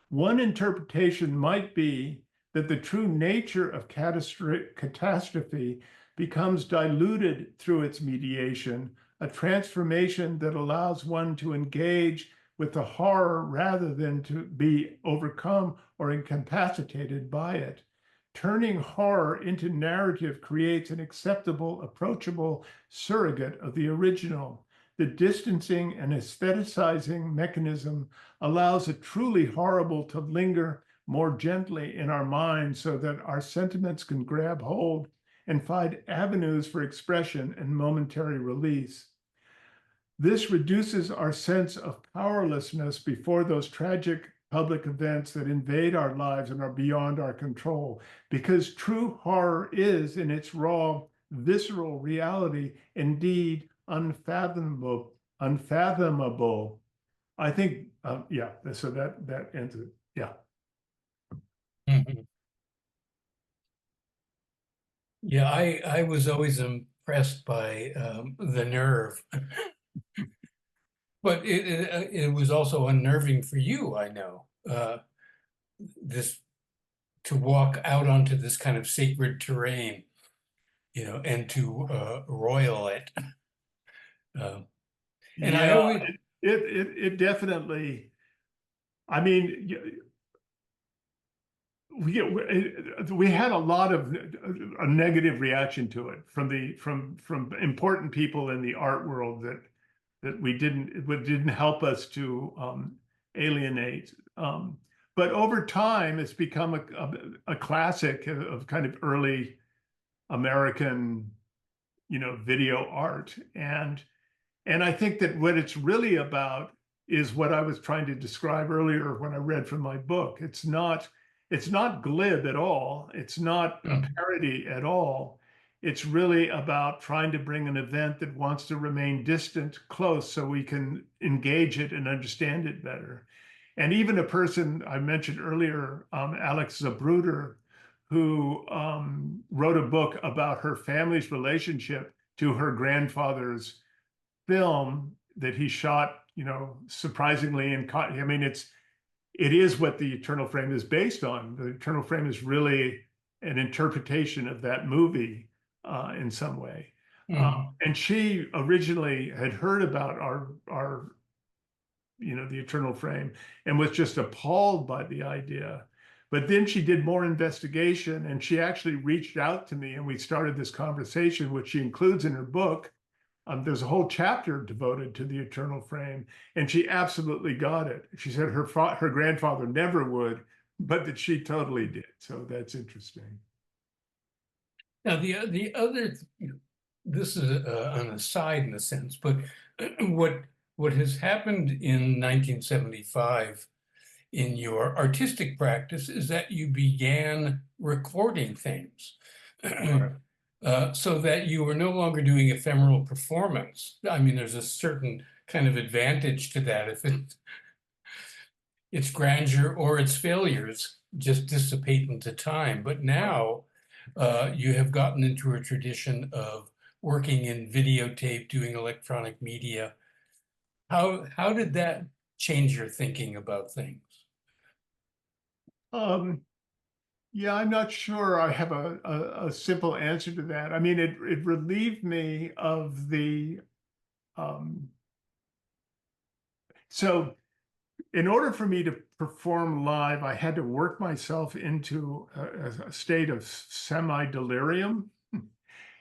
One interpretation might be that the true nature of catastrophe becomes diluted through its mediation, a transformation that allows one to engage with the horror rather than to be overcome or incapacitated by it. Turning horror into narrative creates an acceptable, approachable surrogate of the original. The distancing and aestheticizing mechanism allows a truly horrible to linger more gently in our minds so that our sentiments can grab hold and find avenues for expression and momentary release. This reduces our sense of powerlessness before those tragic public events that invade our lives and are beyond our control, because true horror is, in its raw, visceral reality, indeed unfathomable. I think, yeah, so that ends it. Yeah. Mhm. Yeah, I was always impressed by the nerve, but it was also unnerving for you, I know, this to walk out onto this kind of sacred terrain, you know, and to royal it. And I Yeah, always, it definitely, I mean, we had a lot of a negative reaction to it from important people in the art world that it didn't help us to alienate. But over time, it's become a classic of kind of early American, video art. And I think that what it's really about is what I was trying to describe earlier when I read from my book. It's not glib at all. It's not a parody at all. It's really about trying to bring an event that wants to remain distant close so we can engage it and understand it better. And even a person I mentioned earlier, Alex Zabruder, who wrote a book about her family's relationship to her grandfather's film that he shot, surprisingly, and I mean, it is what the Eternal Frame is based on. The Eternal Frame is really an interpretation of that movie in some way. And she originally had heard about our the Eternal Frame and was just appalled by the idea. But then she did more investigation and she actually reached out to me and we started this conversation, which she includes in her book. There's a whole chapter devoted to the Eternal Frame, and she absolutely got it. She said her grandfather never would, but that she totally did. So that's interesting. now the other, this is an aside in a sense, but what has happened in 1975 in your artistic practice is that you began recording things. So that you were no longer doing ephemeral performance. I mean, there's a certain kind of advantage to that if its grandeur or its failures just dissipate into time. But now you have gotten into a tradition of working in videotape, doing electronic media. How did that change your thinking about things? Yeah, I'm not sure I have a simple answer to that. I mean, it relieved me of the, so in order for me to perform live, I had to work myself into a state of semi-delirium.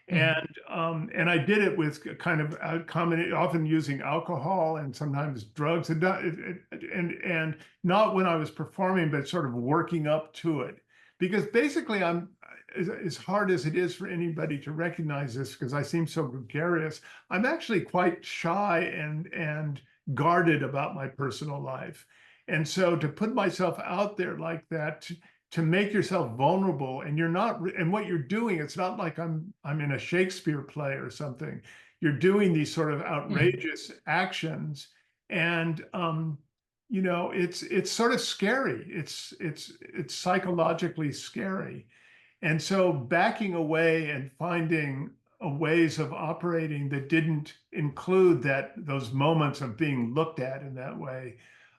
And I did it with kind of often using alcohol and sometimes drugs, and not when I was performing, but sort of working up to it. Because basically, I'm, as hard as it is for anybody to recognize this, because I seem so gregarious, I'm actually quite shy and guarded about my personal life. And so to put myself out there like that to make yourself vulnerable, and you're not, and what you're doing, it's not like I'm in a Shakespeare play or something. You're doing these sort of outrageous actions, and you know, it's sort of scary. It's psychologically scary. And so backing away and finding ways of operating that didn't include those moments of being looked at in that way,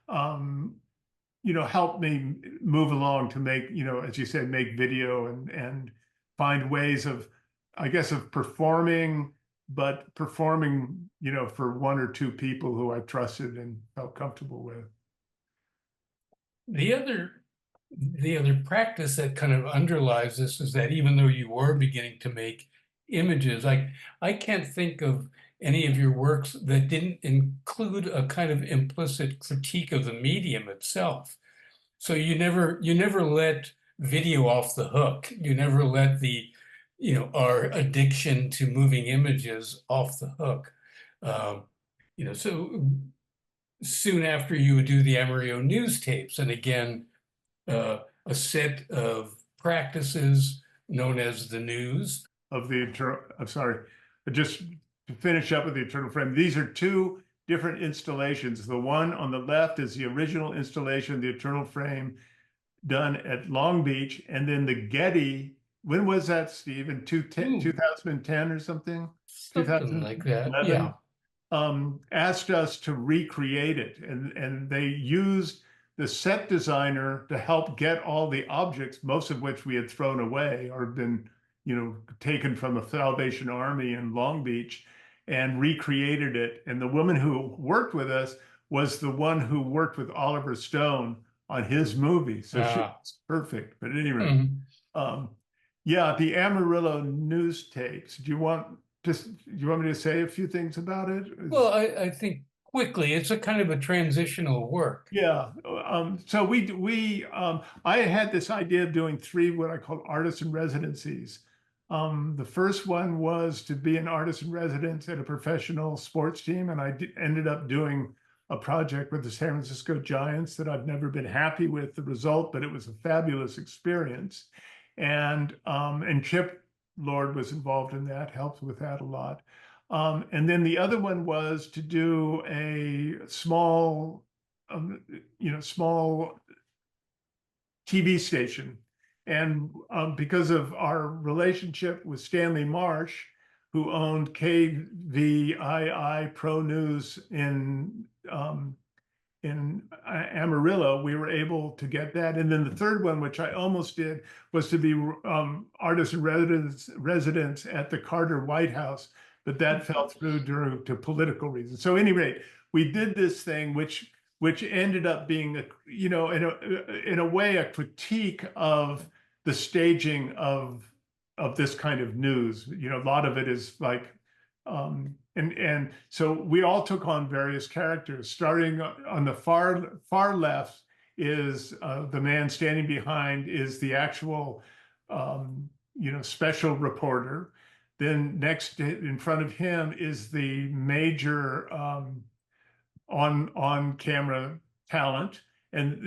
you know, helped me move along to make, you know, as you said, make video and find ways of, I guess, of performing, but performing, you know, for one or two people who I trusted and felt comfortable with. The other practice that kind of underlies this is that even though you were beginning to make images, I can't think of any of your works that didn't include a kind of implicit critique of the medium itself. So you never let video off the hook. You never let you know, our addiction to moving images off the hook. You know, so soon after you would do the Amarillo news tapes, and again, a set of practices known as the news. I'm sorry, just to finish up with the Eternal Frame, these are two different installations. The one on the left is the original installation, the Eternal Frame, done at Long Beach, and then the Getty, when was that, Steve? In 2010 or something? Something like that, yeah. Asked us to recreate it, and they used the set designer to help get all the objects, most of which we had thrown away or been, you know, taken from the Salvation Army in Long Beach, and recreated it. And the woman who worked with us was the one who worked with Oliver Stone on his movie, so she was perfect. But anyway, yeah, the Amarillo news tapes. Do you want me to say a few things about it? Well, I think quickly, it's a kind of a transitional work. Yeah. So I had this idea of doing 3 what I call artist in residencies. The first one was to be an artist in residence at a professional sports team, and I ended up doing a project with the San Francisco Giants that I've never been happy with the result, but it was a fabulous experience. And Chip Lord was involved in that, helped with that a lot. And then the other one was to do a small, small TV station. And because of our relationship with Stanley Marsh, who owned KVII Pro News in Amarillo, we were able to get that. And then the third one, which I almost did, was to be artist in residence at the Carter White House, but that fell through due to political reasons. So, at any rate, we did this thing, which ended up being, in a way, a critique of the staging of this kind of news. You know, a lot of it is like, and so we all took on various characters. Starting on the far left is the man standing behind is the actual, special reporter. Then next in front of him is the major on camera talent, and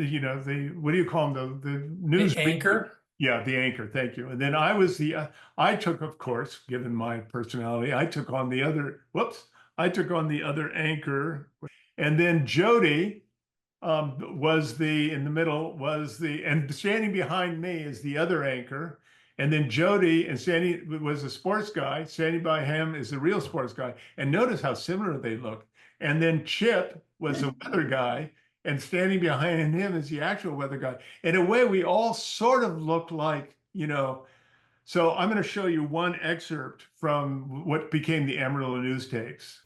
what do you call them? The news anchor. Yeah, the anchor. Thank you. And then I took, of course, given my personality, I took on the other anchor. And then Jody was in the middle, and standing behind me is the other anchor. And then Jody and Sandy was a sports guy. Standing by him is the real sports guy. And notice how similar they look. And then Chip was the weather guy. And standing behind him is the actual weather guy. In a way, we all sort of look like, So I'm going to show you one excerpt from what became the Amarillo news tapes.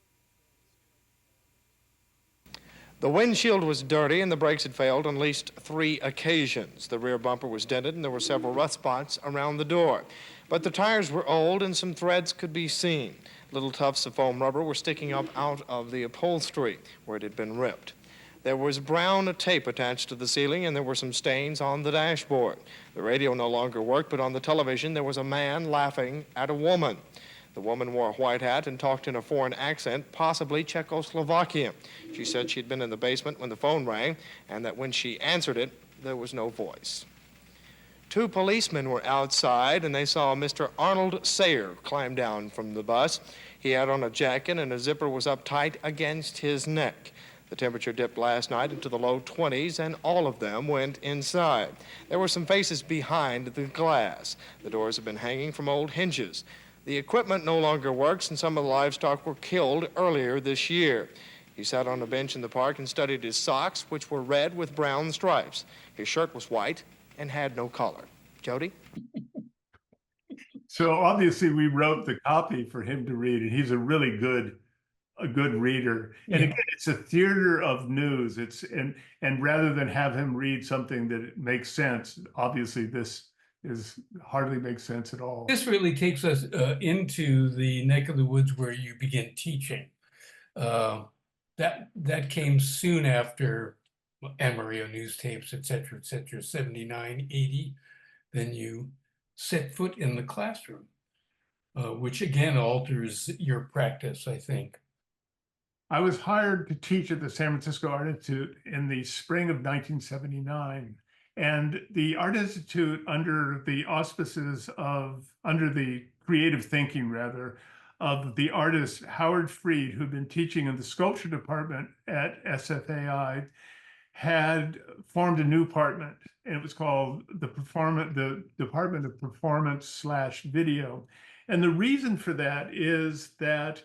The windshield was dirty and the brakes had failed on at least 3 occasions. The rear bumper was dented and there were several rust spots around the door. But the tires were old and some threads could be seen. Little tufts of foam rubber were sticking up out of the upholstery where it had been ripped. There was brown tape attached to the ceiling, and there were some stains on the dashboard. The radio no longer worked, but on the television there was a man laughing at a woman. The woman wore a white hat and talked in a foreign accent, possibly Czechoslovakian. She said she'd been in the basement when the phone rang, and that when she answered it, there was no voice. Two policemen were outside, and they saw Mr. Arnold Sayer climb down from the bus. He had on a jacket, and a zipper was up tight against his neck. The temperature dipped last night into the low 20s, and all of them went inside. There were some faces behind the glass. The doors have been hanging from old hinges. The equipment no longer works, and some of the livestock were killed earlier this year. He sat on a bench in the park and studied his socks, which were red with brown stripes. His shirt was white and had no collar. Jody? So obviously we wrote the copy for him to read, and he's a really good reader. And again, it's a theater of news. And rather than have him read something that makes sense, obviously this hardly makes sense at all. This really takes us into the neck of the woods where you begin teaching. That came soon after Amarillo news tapes, et cetera, 79, 80. Then you set foot in the classroom, which again alters your practice, I think. I was hired to teach at the San Francisco Art Institute in the spring of 1979. And the Art Institute, under the creative thinking rather, of the artist Howard Freed, who'd been teaching in the sculpture department at SFAI, had formed a new department, and it was called the Department of Performance/Video. And the reason for that is that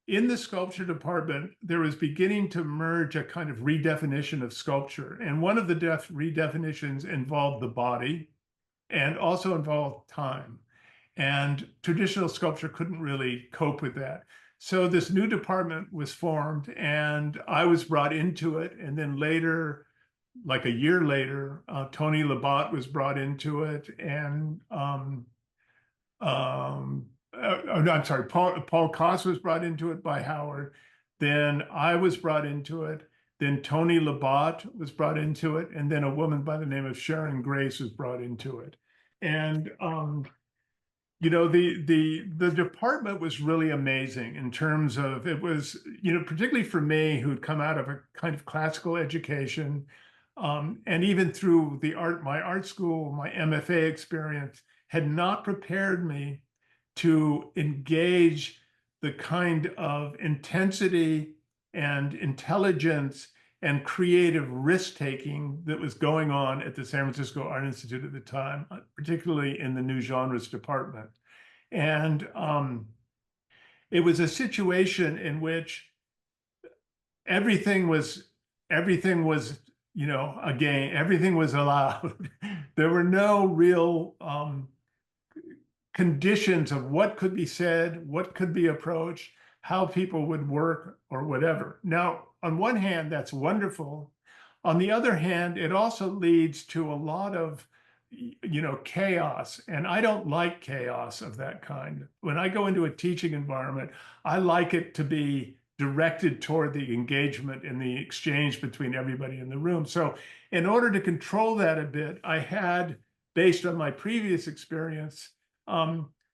in the sculpture department, there was beginning to emerge a kind of redefinition of sculpture. And one of the redefinitions involved the body and also involved time. And traditional sculpture couldn't really cope with that. So this new department was formed, and I was brought into it. And then later, like a year later, Tony Labat was brought into it, and Paul Koss was brought into it by Howard. Then I was brought into it. Then Tony Labat was brought into it, and then a woman by the name of Sharon Grace was brought into it. And you know, the department was really amazing in terms of, it was, you know, particularly for me, who'd come out of a kind of classical education, and even through my art school, my MFA experience had not prepared me to engage the kind of intensity and intelligence and creative risk-taking that was going on at the San Francisco Art Institute at the time, particularly in the new genres department. And it was a situation in which everything was, you know, a game, everything was allowed. There were no real conditions of what could be said, what could be approached, how people would work or whatever. Now, on one hand, that's wonderful. On the other hand, it also leads to a lot of, you know, chaos. And I don't like chaos of that kind. When I go into a teaching environment, I like it to be directed toward the engagement and the exchange between everybody in the room. So in order to control that a bit, I had, based on my previous experience,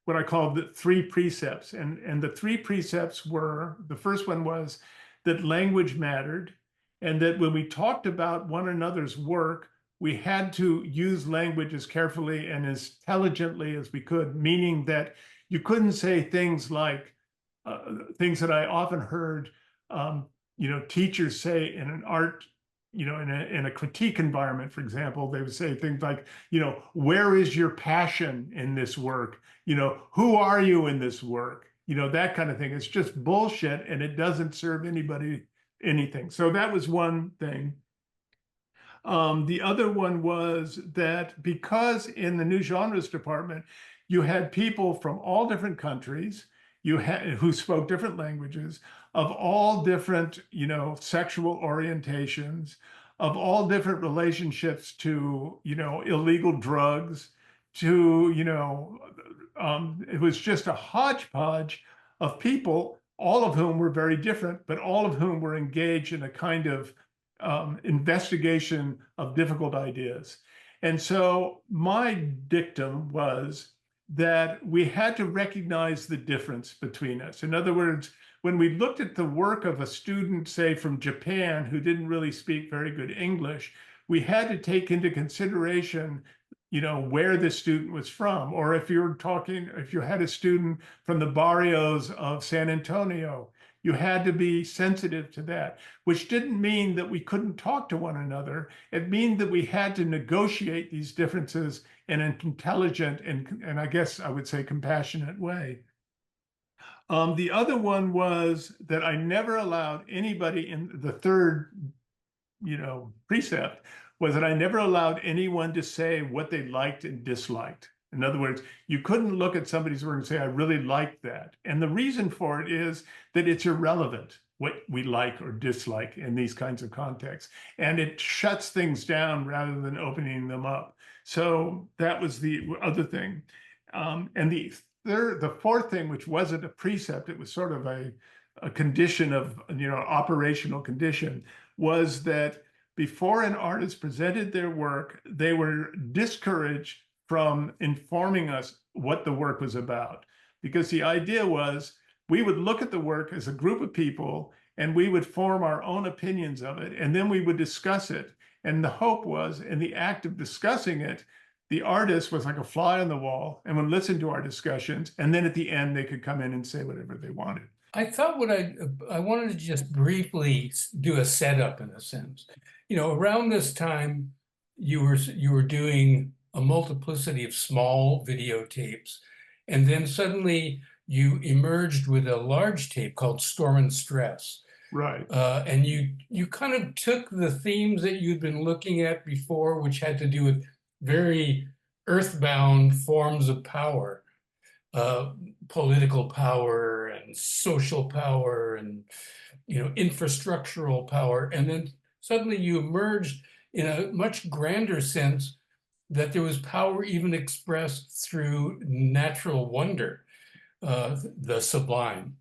what I called the 3 precepts. And the 3 precepts were, the first one was that language mattered, and that when we talked about one another's work, we had to use language as carefully and as intelligently as we could, meaning that you couldn't say things like, things that I often heard, you know, teachers say in an art, you know, in a critique environment, for example. They would say things like, you know, where is your passion in this work? You know, who are you in this work? You know, that kind of thing. It's just bullshit, and it doesn't serve anybody anything. So that was one thing. The other one was that because in the new genres department, you had people from all different countries, who spoke different languages, of all different, you know, sexual orientations, of all different relationships to, you know, illegal drugs, to, you know, it was just a hodgepodge of people, all of whom were very different, but all of whom were engaged in a kind of investigation of difficult ideas. And so my dictum was that we had to recognize the difference between us. In other words, when we looked at the work of a student, say from Japan, who didn't really speak very good English, we had to take into consideration, where the student was from, or if you had a student from the barrios of San Antonio, you had to be sensitive to that, which didn't mean that we couldn't talk to one another. It meant that we had to negotiate these differences in an intelligent and I guess I would say compassionate way. The other one was that I never allowed anybody in the third, precept was that I never allowed anyone to say what they liked and disliked. In other words, you couldn't look at somebody's work and say, I really like that. And the reason for it is that it's irrelevant what we like or dislike in these kinds of contexts. And it shuts things down rather than opening them up. So that was the other thing. And the fourth thing, which wasn't a precept, it was sort of a condition of, operational condition, was that before an artist presented their work, they were discouraged from informing us what the work was about. Because the idea was we would look at the work as a group of people and we would form our own opinions of it, and then we would discuss it. And the hope was, in the act of discussing it, the artist was like a fly on the wall and would listen to our discussions, and then at the end they could come in and say whatever they wanted. I thought I wanted to just briefly do a setup in a sense. Around this time, you were doing a multiplicity of small videotapes, and then suddenly you emerged with a large tape called Storm and Stress. Right. And you kind of took the themes that you'd been looking at before, which had to do with very earthbound forms of power, political power and social power and infrastructural power, and then suddenly you emerged in a much grander sense that there was power even expressed through natural wonder, the sublime.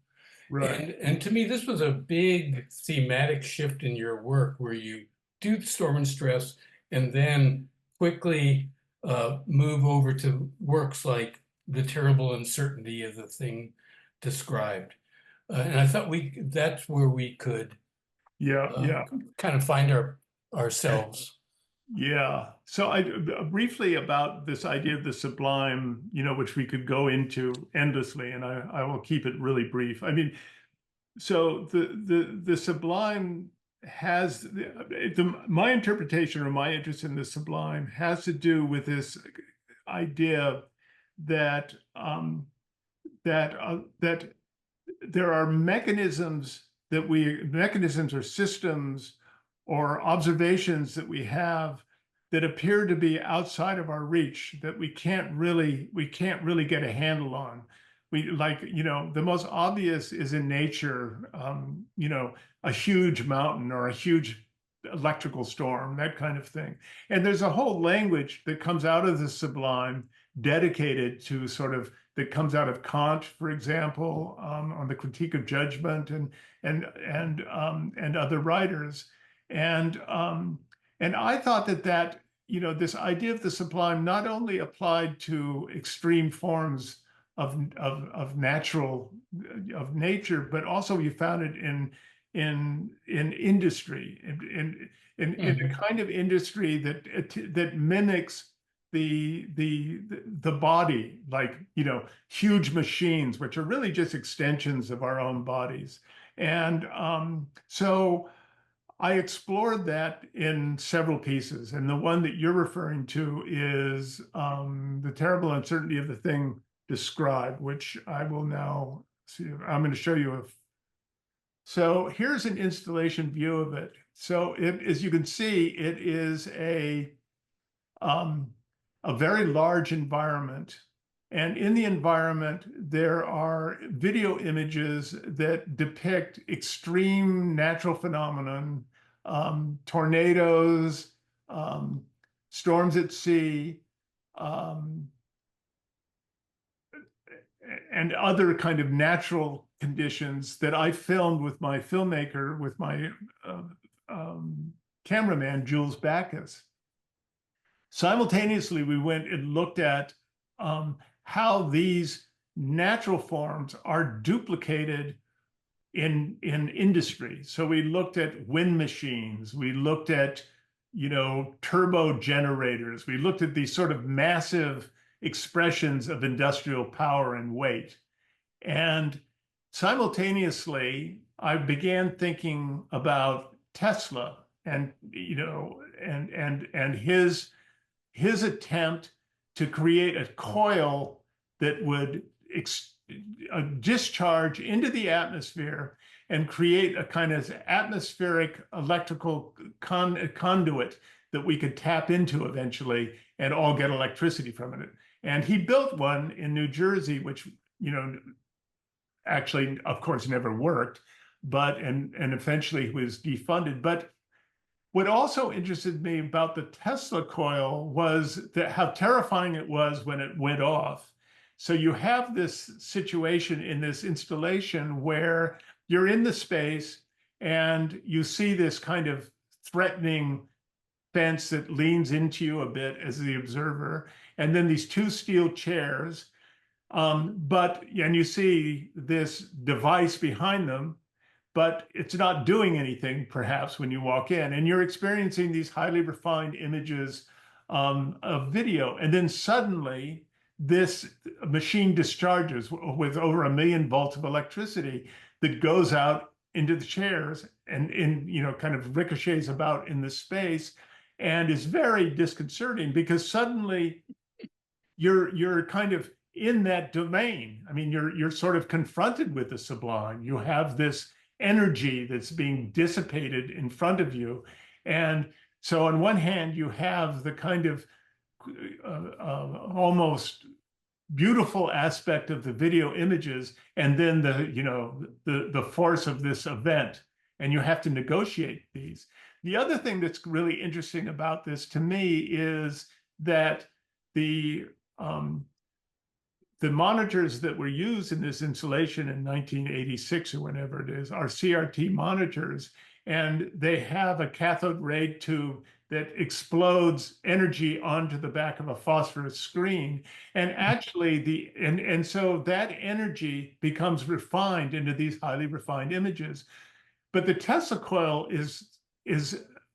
Right. And to me, this was a big thematic shift in your work, where you do Storm and Stress and then quickly move over to works like The Terrible Uncertainty of the Thing Described. And I thought that's where we could kind of find ourselves. Yeah. So briefly about this idea of the sublime, which we could go into endlessly, and I will keep it really brief. I mean, so the sublime has my interpretation, or my interest in the sublime, has to do with this idea that that there are mechanisms or systems or observations that we have that appear to be outside of our reach, that we can't really get a handle on. The most obvious is in nature, a huge mountain or a huge electrical storm, that kind of thing. And there's a whole language that comes out of the sublime dedicated to that comes out of Kant, for example, on the critique of judgment and other writers. And I thought that this idea of the sublime not only applied to extreme forms of nature, but also you found it in industry, in a kind of industry that mimics the body, like huge machines, which are really just extensions of our own bodies. And so I explored that in several pieces, and the one that you're referring to is The Terrible Uncertainty of the Thing Described, which I will now see. I'm going to show you. So here's an installation view of it. So as you can see, it is a very large environment. And in the environment, there are video images that depict extreme natural phenomenon, tornadoes, storms at sea, and other kind of natural conditions that I filmed with my filmmaker, with my cameraman, Jules Backus. Simultaneously, we went and looked at how these natural forms are duplicated in industry. So we looked at wind machines, we looked at turbo generators. We looked at these sort of massive expressions of industrial power and weight. And simultaneously, I began thinking about Tesla and his attempt to create a coil that would discharge into the atmosphere and create a kind of atmospheric electrical conduit that we could tap into eventually and all get electricity from it. And he built one in New Jersey, which, actually, of course, never worked, and eventually was defunded. But what also interested me about the Tesla coil was how terrifying it was when it went off. So you have this situation in this installation where you're in the space and you see this kind of threatening fence that leans into you a bit as the observer, and then these two steel chairs. And you see this device behind them, but it's not doing anything, perhaps, when you walk in, and you're experiencing these highly refined images of video. And then suddenly this machine discharges with over 1 million volts of electricity that goes out into the chairs and kind of ricochets about in the space, and is very disconcerting because suddenly you're kind of in that domain. I mean, you're sort of confronted with the sublime. You have this energy that's being dissipated in front of you. And so on one hand, you have the kind of almost beautiful aspect of the video images, and then the force of this event, and you have to negotiate these. The other thing that's really interesting about this to me is that the monitors that were used in this installation in 1986 or whenever it is are CRT monitors, and they have a cathode ray tube that explodes energy onto the back of a phosphorus screen. And actually so that energy becomes refined into these highly refined images. But the Tesla coil is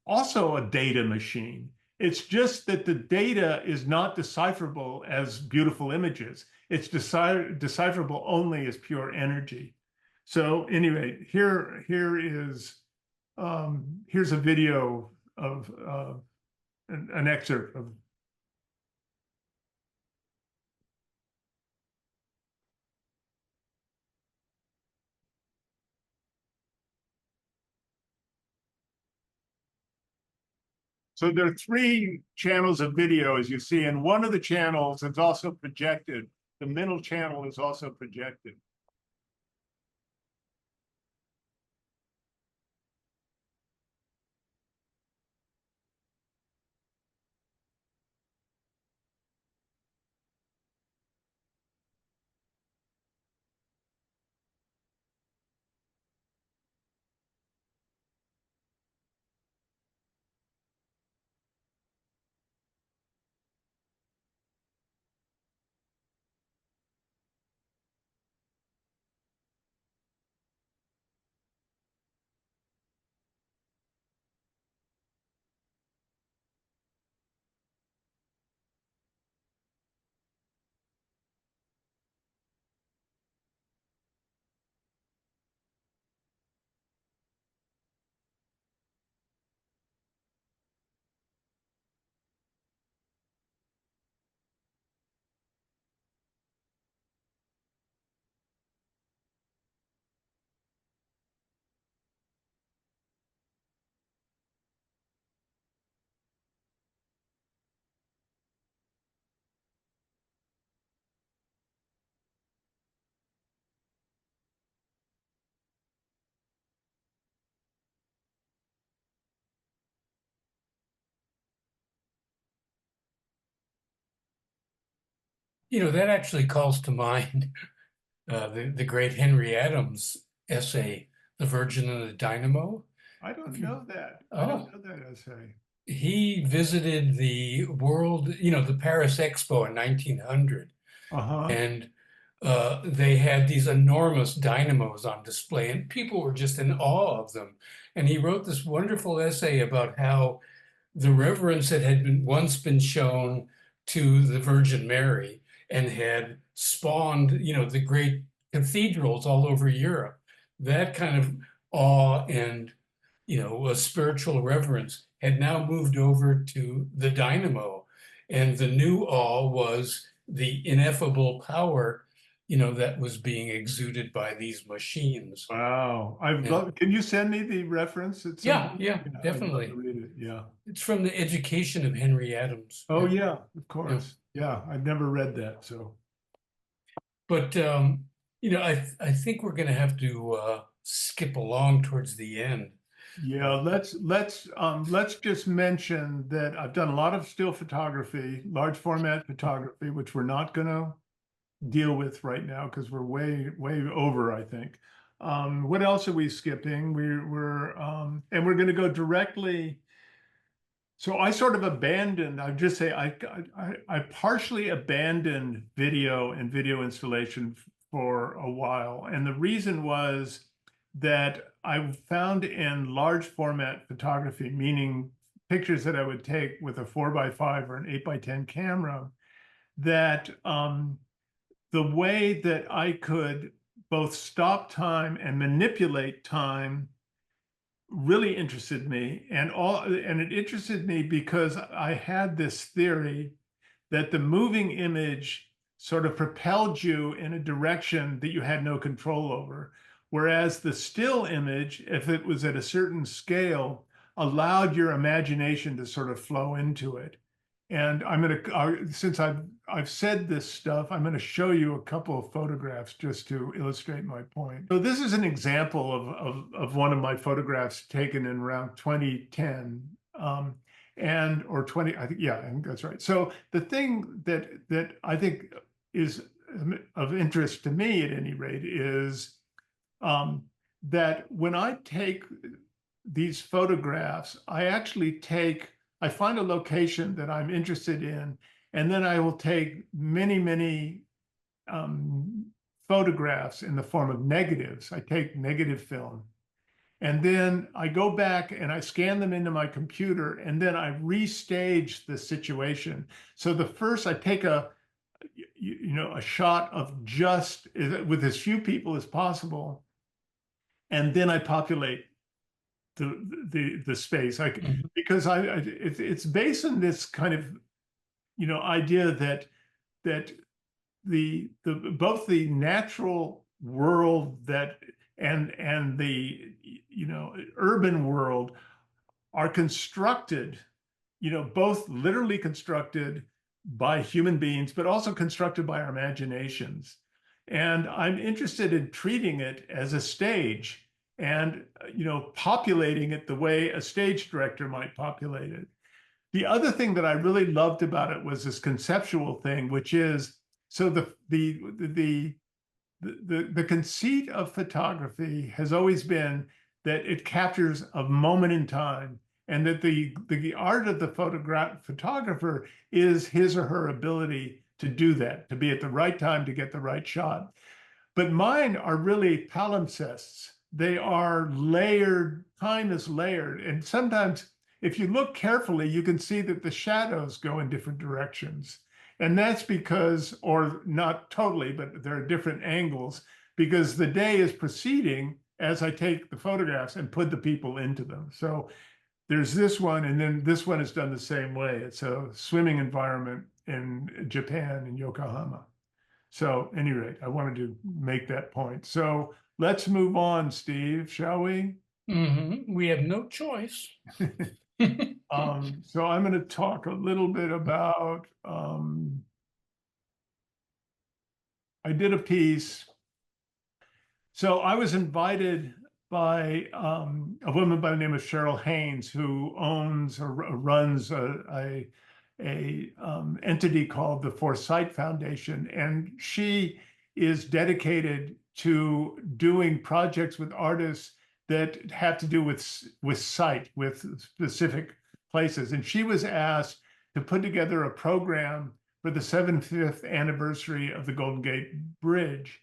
also a data machine. It's just that the data is not decipherable as beautiful images. It's decipherable only as pure energy. So anyway, here's a video of an excerpt of. So there are 3 channels of video, as you see, and one of the channels is also projected. The middle channel is also projected. That actually calls to mind the great Henry Adams essay, The Virgin and the Dynamo. I don't know that. I don't know that essay. He visited the world, the Paris Expo in 1900. And they had these enormous dynamos on display, and people were just in awe of them. And he wrote this wonderful essay about how the reverence that had once been shown to the Virgin Mary and had spawned, the great cathedrals all over Europe. That kind of awe and, a spiritual reverence had now moved over to the dynamo. And the new awe was the ineffable power, that was being exuded by these machines. Wow. Can you send me the reference? Yeah, I'd love definitely. to read it. Yeah. It's from The Education of Henry Adams. Oh, yeah, of course. Yeah, I've never read that. So, but I think we're going to have to skip along towards the end. yeah, let's just mention that I've done a lot of still photography, large format photography, which we're not going to deal with right now because we're way over, I think. What else are we skipping? And we're going to go directly. So I sort of abandoned, I'd just say I partially abandoned video and video installation for a while. And the reason was that I found in large format photography, meaning pictures that I would take with a 4x5 or an 8x10 camera, that the way that I could both stop time and manipulate time really interested me. And it interested me because I had this theory that the moving image sort of propelled you in a direction that you had no control over. Whereas the still image, if it was at a certain scale, allowed your imagination to sort of flow into it. And since I've said this stuff, I'm going to show you a couple of photographs just to illustrate my point. So this is an example of one of my photographs taken in around 2010, or 20. I think, yeah, I think that's right. So the thing that I think is of interest to me, at any rate, is that when I take these photographs, I find a location that I'm interested in, and then I will take many photographs in the form of negatives. I take negative film, and then I go back and I scan them into my computer, and then I restage the situation. So the first I take a shot of just with as few people as possible, and then I populate the space, because it's based on this kind of idea that both the natural world and the urban world are constructed, both literally constructed by human beings, but also constructed by our imaginations. And I'm interested in treating it as a stage and populating it the way a stage director might populate it. The other thing that I really loved about it was this conceptual thing, which is, so the conceit of photography has always been that it captures a moment in time, and that the art of the photographer is his or her ability to do that, to be at the right time to get the right shot. But mine are really palimpsests. They are layered, time is layered. And sometimes if you look carefully, you can see that the shadows go in different directions. And that's because, or not totally, but there are different angles, because the day is proceeding as I take the photographs and put the people into them. So there's this one, and then this one is done the same way. It's a swimming environment in Japan, in Yokohama. So at any rate, I wanted to make that point. So let's move on, Steve, shall we? Mm-hmm. We have no choice. So I'm going to talk a little bit about, I did a piece. So I was invited by a woman by the name of Cheryl Haynes, who owns or runs a entity called the Foresight Foundation, and she is dedicated to doing projects with artists that have to do with sight, with specific places. And she was asked to put together a program for the 75th anniversary of the Golden Gate Bridge.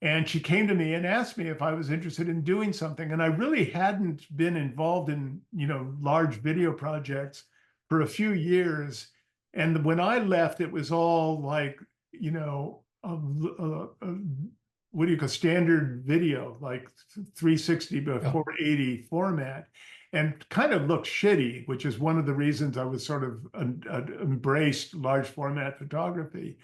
And she came to me and asked me if I was interested in doing something. And I really hadn't been involved in, large video projects for a few years. And when I left, it was all like, you know, what do you call standard video, like 360 by 480 format, and kind of looked shitty, which is one of the reasons I was sort of embraced large format photography.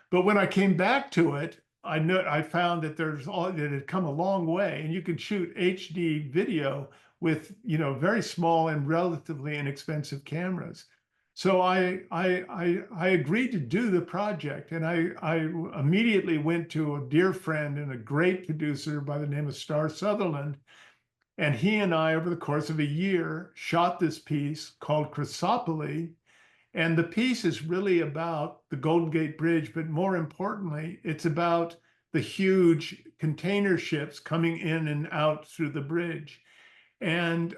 But when I came back to it, I found that it had come a long way, and you could shoot HD video with, you know, very small and relatively inexpensive cameras. So I agreed to do the project, and I immediately went to a dear friend and a great producer by the name of Star Sutherland, and he and I, over the course of a year, shot this piece called Chrysopoly. And the piece is really about the Golden Gate Bridge, but more importantly, it's about the huge container ships coming in and out through the bridge. And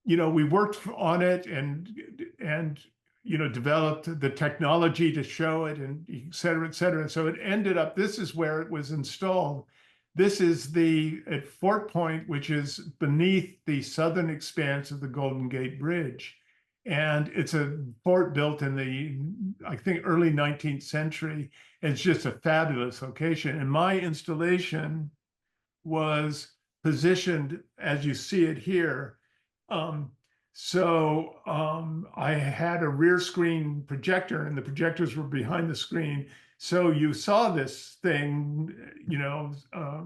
you know, we worked on it and you know, developed the technology to show it, and et cetera, et cetera. And so it ended up, this is where it was installed. This is at Fort Point, which is beneath the southern expanse of the Golden Gate Bridge. And it's a fort built in the, I think, early 19th century. It's just a fabulous location. And my installation was positioned as you see it here. I had a rear screen projector, and the projectors were behind the screen. So you saw this thing, you know,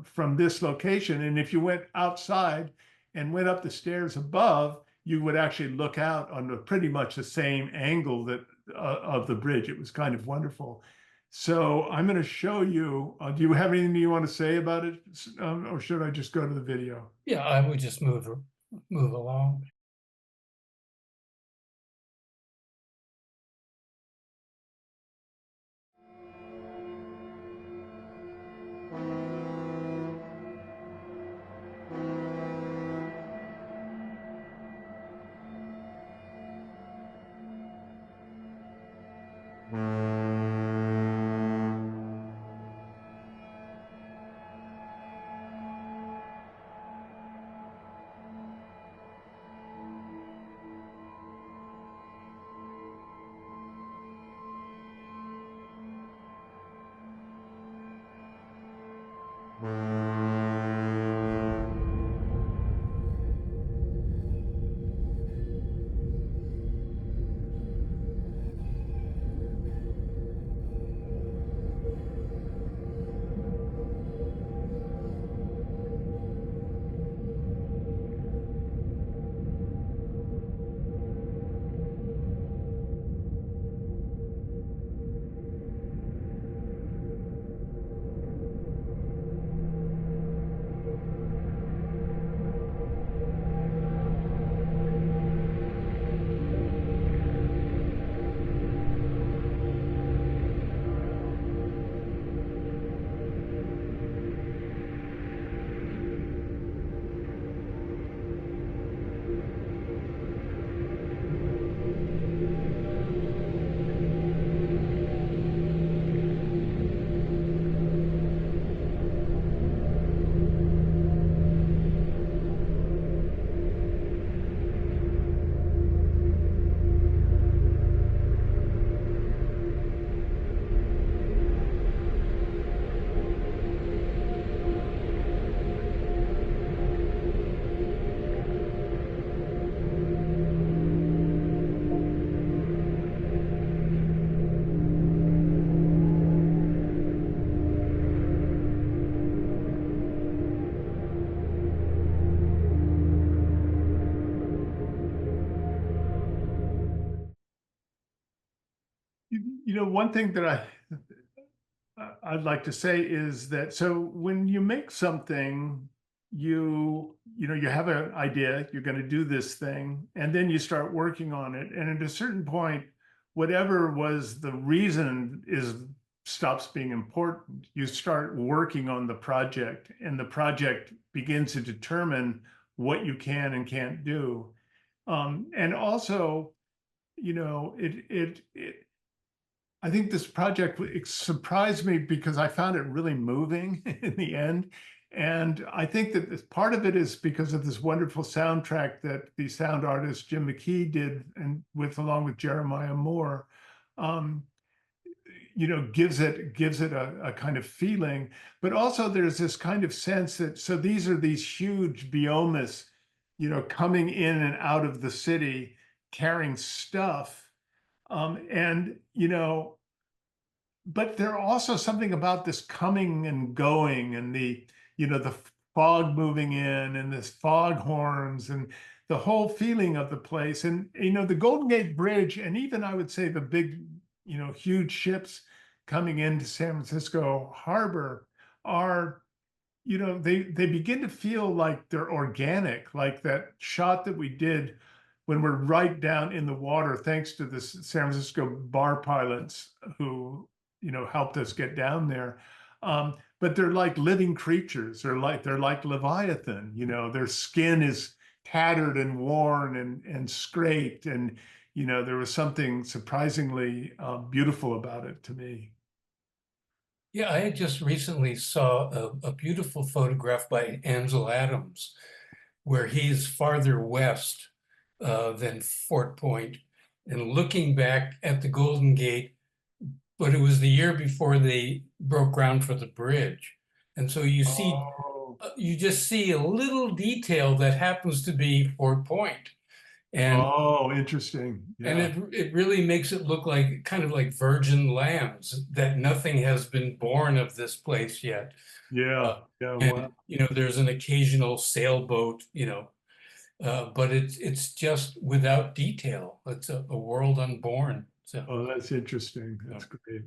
from this location. And if you went outside and went up the stairs above, you would actually look out on pretty much the same angle that of the bridge. It was kind of wonderful. So I'm going to show you. Do you have anything you want to say about it, or should I just go to the video? Yeah, I would just move along. You know, one thing that I'd like to say is that, so when you make something, you know, you have an idea, you're going to do this thing, and then you start working on it. And at a certain point, whatever was the reason stops being important. You start working on the project, and the project begins to determine what you can and can't do. And also, you know, I think this project surprised me because I found it really moving in the end. And I think that part of it is because of this wonderful soundtrack that the sound artist Jim McKee did, and along with Jeremiah Moore, gives it a kind of feeling. But also there's this kind of sense that, so these are these huge biomas, coming in and out of the city, carrying stuff. But there also something about this coming and going, and the fog moving in, and this fog horns, and the whole feeling of the place. And, the Golden Gate Bridge, and even I would say the big, huge ships coming into San Francisco Harbor are, they begin to feel like they're organic, like that shot that we did when we're right down in the water, thanks to the San Francisco bar pilots who, helped us get down there. But they're like living creatures. They're like Leviathan, their skin is tattered and worn and scraped. And, there was something surprisingly beautiful about it to me. Yeah, I had just recently saw a beautiful photograph by Ansel Adams, where he's farther west than Fort Point, and looking back at the Golden Gate, but it was the year before they broke ground for the bridge. And so you see, you just see a little detail that happens to be Fort Point. And interesting. Yeah. And it really makes it look like kind of like virgin lands, that nothing has been born of this place yet. Yeah. And, there's an occasional sailboat, but it's just without detail. It's a world unborn. So. That's interesting. That's great.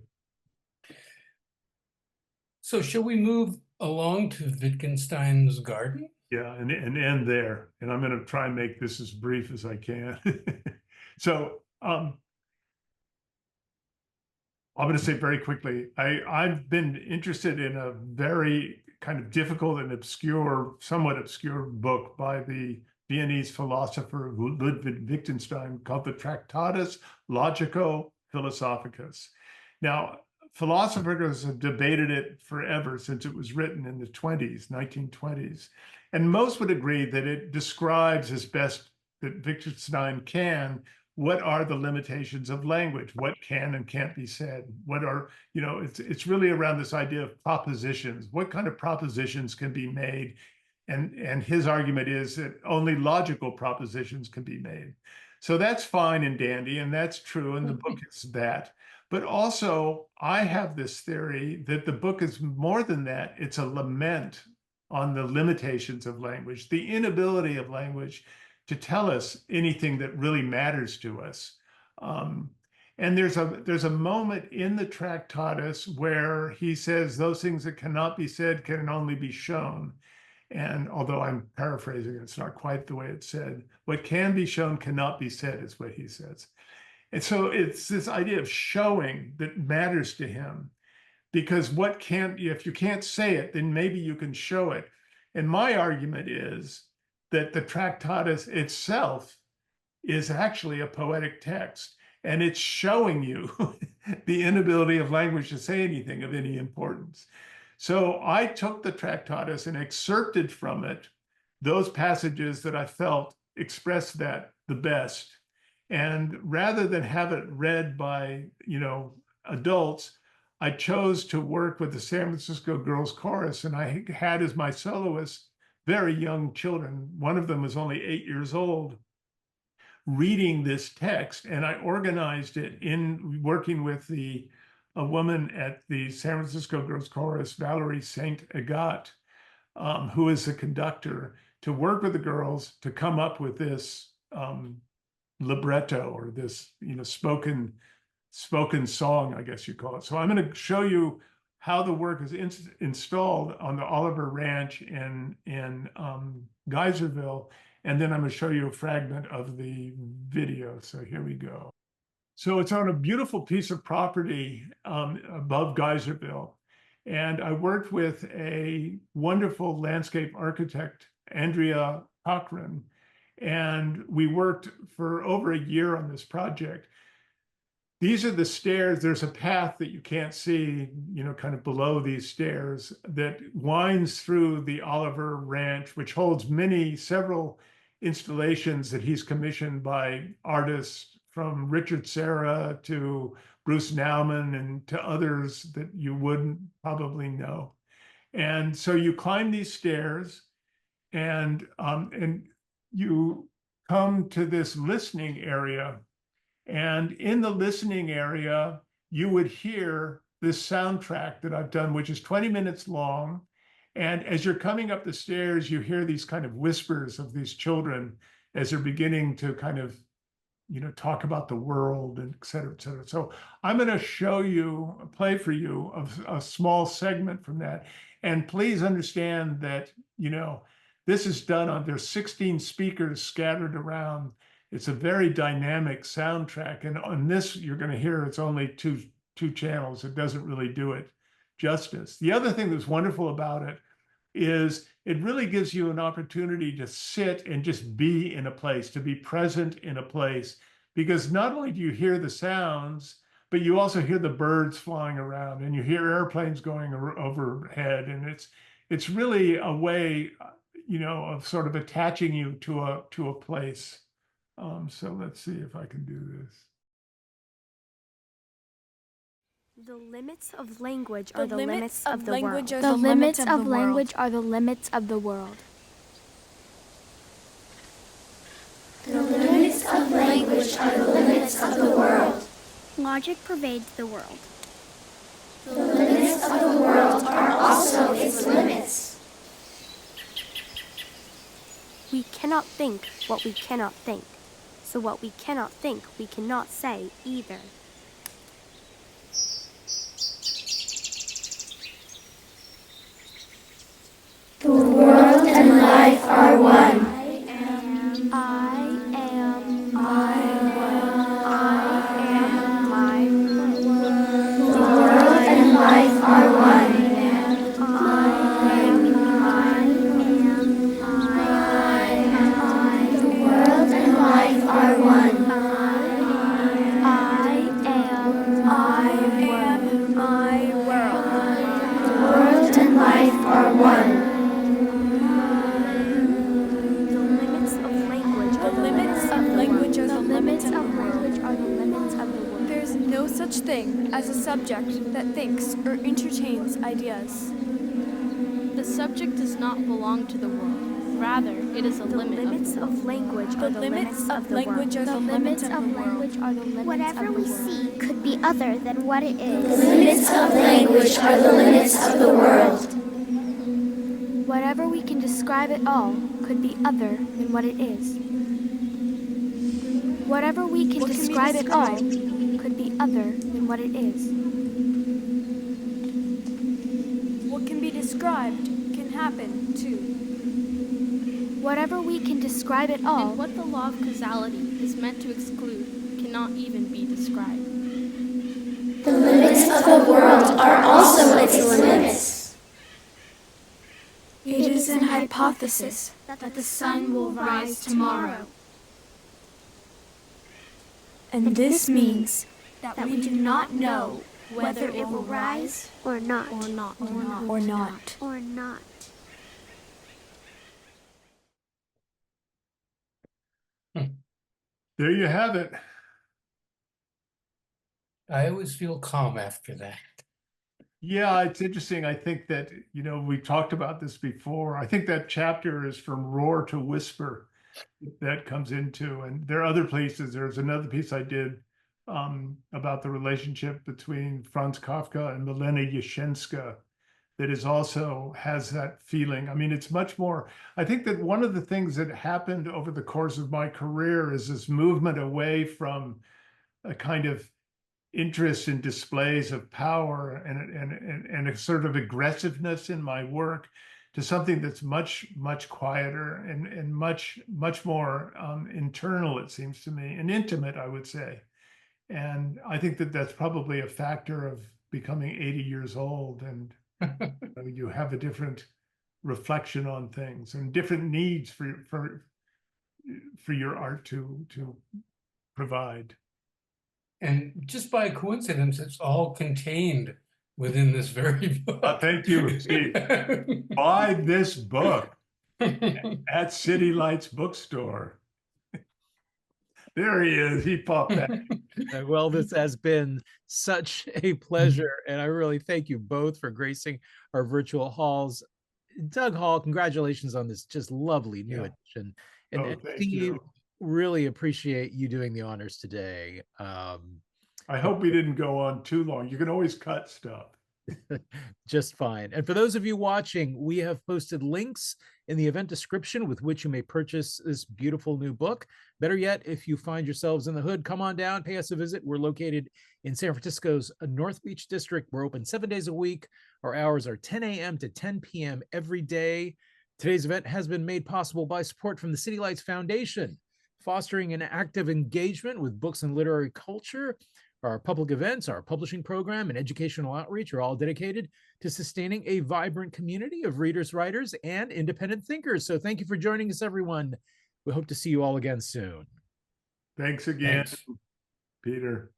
So shall we move along to Wittgenstein's garden? Yeah, and end there. And I'm going to try and make this as brief as I can. So I'm going to say very quickly, I've been interested in a very kind of difficult and obscure, somewhat obscure book by the Viennese philosopher Ludwig Wittgenstein called the Tractatus Logico-Philosophicus. Now, philosophers have debated it forever since it was written in the 1920s. And most would agree that it describes as best that Wittgenstein can what are the limitations of language, what can and can't be said, what are, it's really around this idea of propositions, what kind of propositions can be made. And his argument is that only logical propositions can be made. So that's fine and dandy, and that's true, and the book is that. But also, I have this theory that the book is more than that. It's a lament on the limitations of language, the inability of language to tell us anything that really matters to us. And there's a moment in the Tractatus where he says those things that cannot be said can only be shown. And although I'm paraphrasing, it's not quite the way it's said. What can be shown cannot be said is what he says. And so it's this idea of showing that matters to him. Because if you can't say it, then maybe you can show it. And my argument is that the Tractatus itself is actually a poetic text, and it's showing you the inability of language to say anything of any importance. So I took the Tractatus and excerpted from it those passages that I felt expressed that the best. And rather than have it read by, adults, I chose to work with the San Francisco Girls Chorus, and I had as my soloists very young children. One of them was only 8 years old, reading this text, and I organized it in working with a woman at the San Francisco Girls Chorus, Valerie Saint Agathe, who is the conductor, to work with the girls to come up with this libretto, or this spoken song, I guess you call it. So I'm going to show you how the work is installed on the Oliver Ranch in Geyserville, and then I'm going to show you a fragment of the video. So here we go. So it's on a beautiful piece of property above Geyserville, and I worked with a wonderful landscape architect, Andrea Cochran, and we worked for over a year on this project. these are the stairs. There's a path that you can't see, you know, kind of below these stairs that winds through the Oliver Ranch, which holds several installations that he's commissioned by artists from Richard Serra to Bruce Nauman and to others that you wouldn't probably know. And so you climb these stairs and you come to this listening area. And in the listening area, you would hear this soundtrack that I've done, which is 20 minutes long. And as you're coming up the stairs, you hear these kind of whispers of these children as they're beginning to kind of, you know, talk about the world and et cetera, et cetera. So I'm going to play for you a small segment from that. And please understand that, you know, this is done on, there's 16 speakers scattered around. It's a very dynamic soundtrack. And on this, you're going to hear it's only two channels. It doesn't really do it justice. The other thing that's wonderful about it is it really gives you an opportunity to sit and just be in a place, to be present in a place, because not only do you hear the sounds, but you also hear the birds flying around and you hear airplanes going overhead. And it's really a way, you know, of sort of attaching you to a place. So let's see if I can do this. The limits of language are the limits of the world. The limits of language are the limits of the world. The limits of language are the limits of the world. Logic pervades the world. The limits of the world are also its limits. We cannot think what we cannot think. So what we cannot think, we cannot say either. The world and life are one. As a subject that thinks or entertains ideas. The subject does not belong to the world. Rather, it is a limit of the limits of language The are the limits of the world. are the limits of language are the limits Whatever of the we world. see could be other than what it The is. limits of language are the limits of the world. Whatever we can describe at all could be other than what it is. Whatever we can describe at all could be other than what it is. What can be described can happen too. Whatever we can describe at all. And what the law of causality is meant to exclude cannot even be described. The limits of the world are also its limits. It is an hypothesis that the sun will rise tomorrow. And this means that we do not know whether it will rise or not. or not. Or not. There you have it. I always feel calm after that. Yeah, it's interesting. I think that, you know, we talked about this before. I think that chapter is from roar to whisper that comes into, and there are other places. There's another piece I did about the relationship between Franz Kafka and Milena Yashinska that is also has that feeling. I mean, it's much more, I think that one of the things that happened over the course of my career is this movement away from a kind of interest in displays of power and a sort of aggressiveness in my work to something that's much quieter and much more internal, it seems to me, and intimate, I would say. And I think that that's probably a factor of becoming 80 years old, and you have a different reflection on things and different needs for your art to provide. And just by coincidence, it's all contained within this very book. Thank you, Steve. Buy this book at City Lights Bookstore. There he is. He popped out. Well, this has been such a pleasure, and I really thank you both for gracing our virtual halls. Doug Hall, congratulations on this just lovely new edition. And thank you. Really appreciate you doing the honors today. I hope we didn't go on too long. You can always cut stuff. Just fine. And for those of you watching, we have posted links in the event description with which you may purchase this beautiful new book. Better yet, if you find yourselves in the hood, come on down, pay us a visit. We're located in San Francisco's North Beach district. We're open 7 days a week. Our hours are 10 a.m. to 10 p.m. every day. Today's event has been made possible by support from the City Lights Foundation, fostering an active engagement with books and literary culture. Our public events, our publishing program, and educational outreach are all dedicated to sustaining a vibrant community of readers, writers, and independent thinkers. So thank you for joining us, everyone. We hope to see you all again soon. Thanks again, Peter.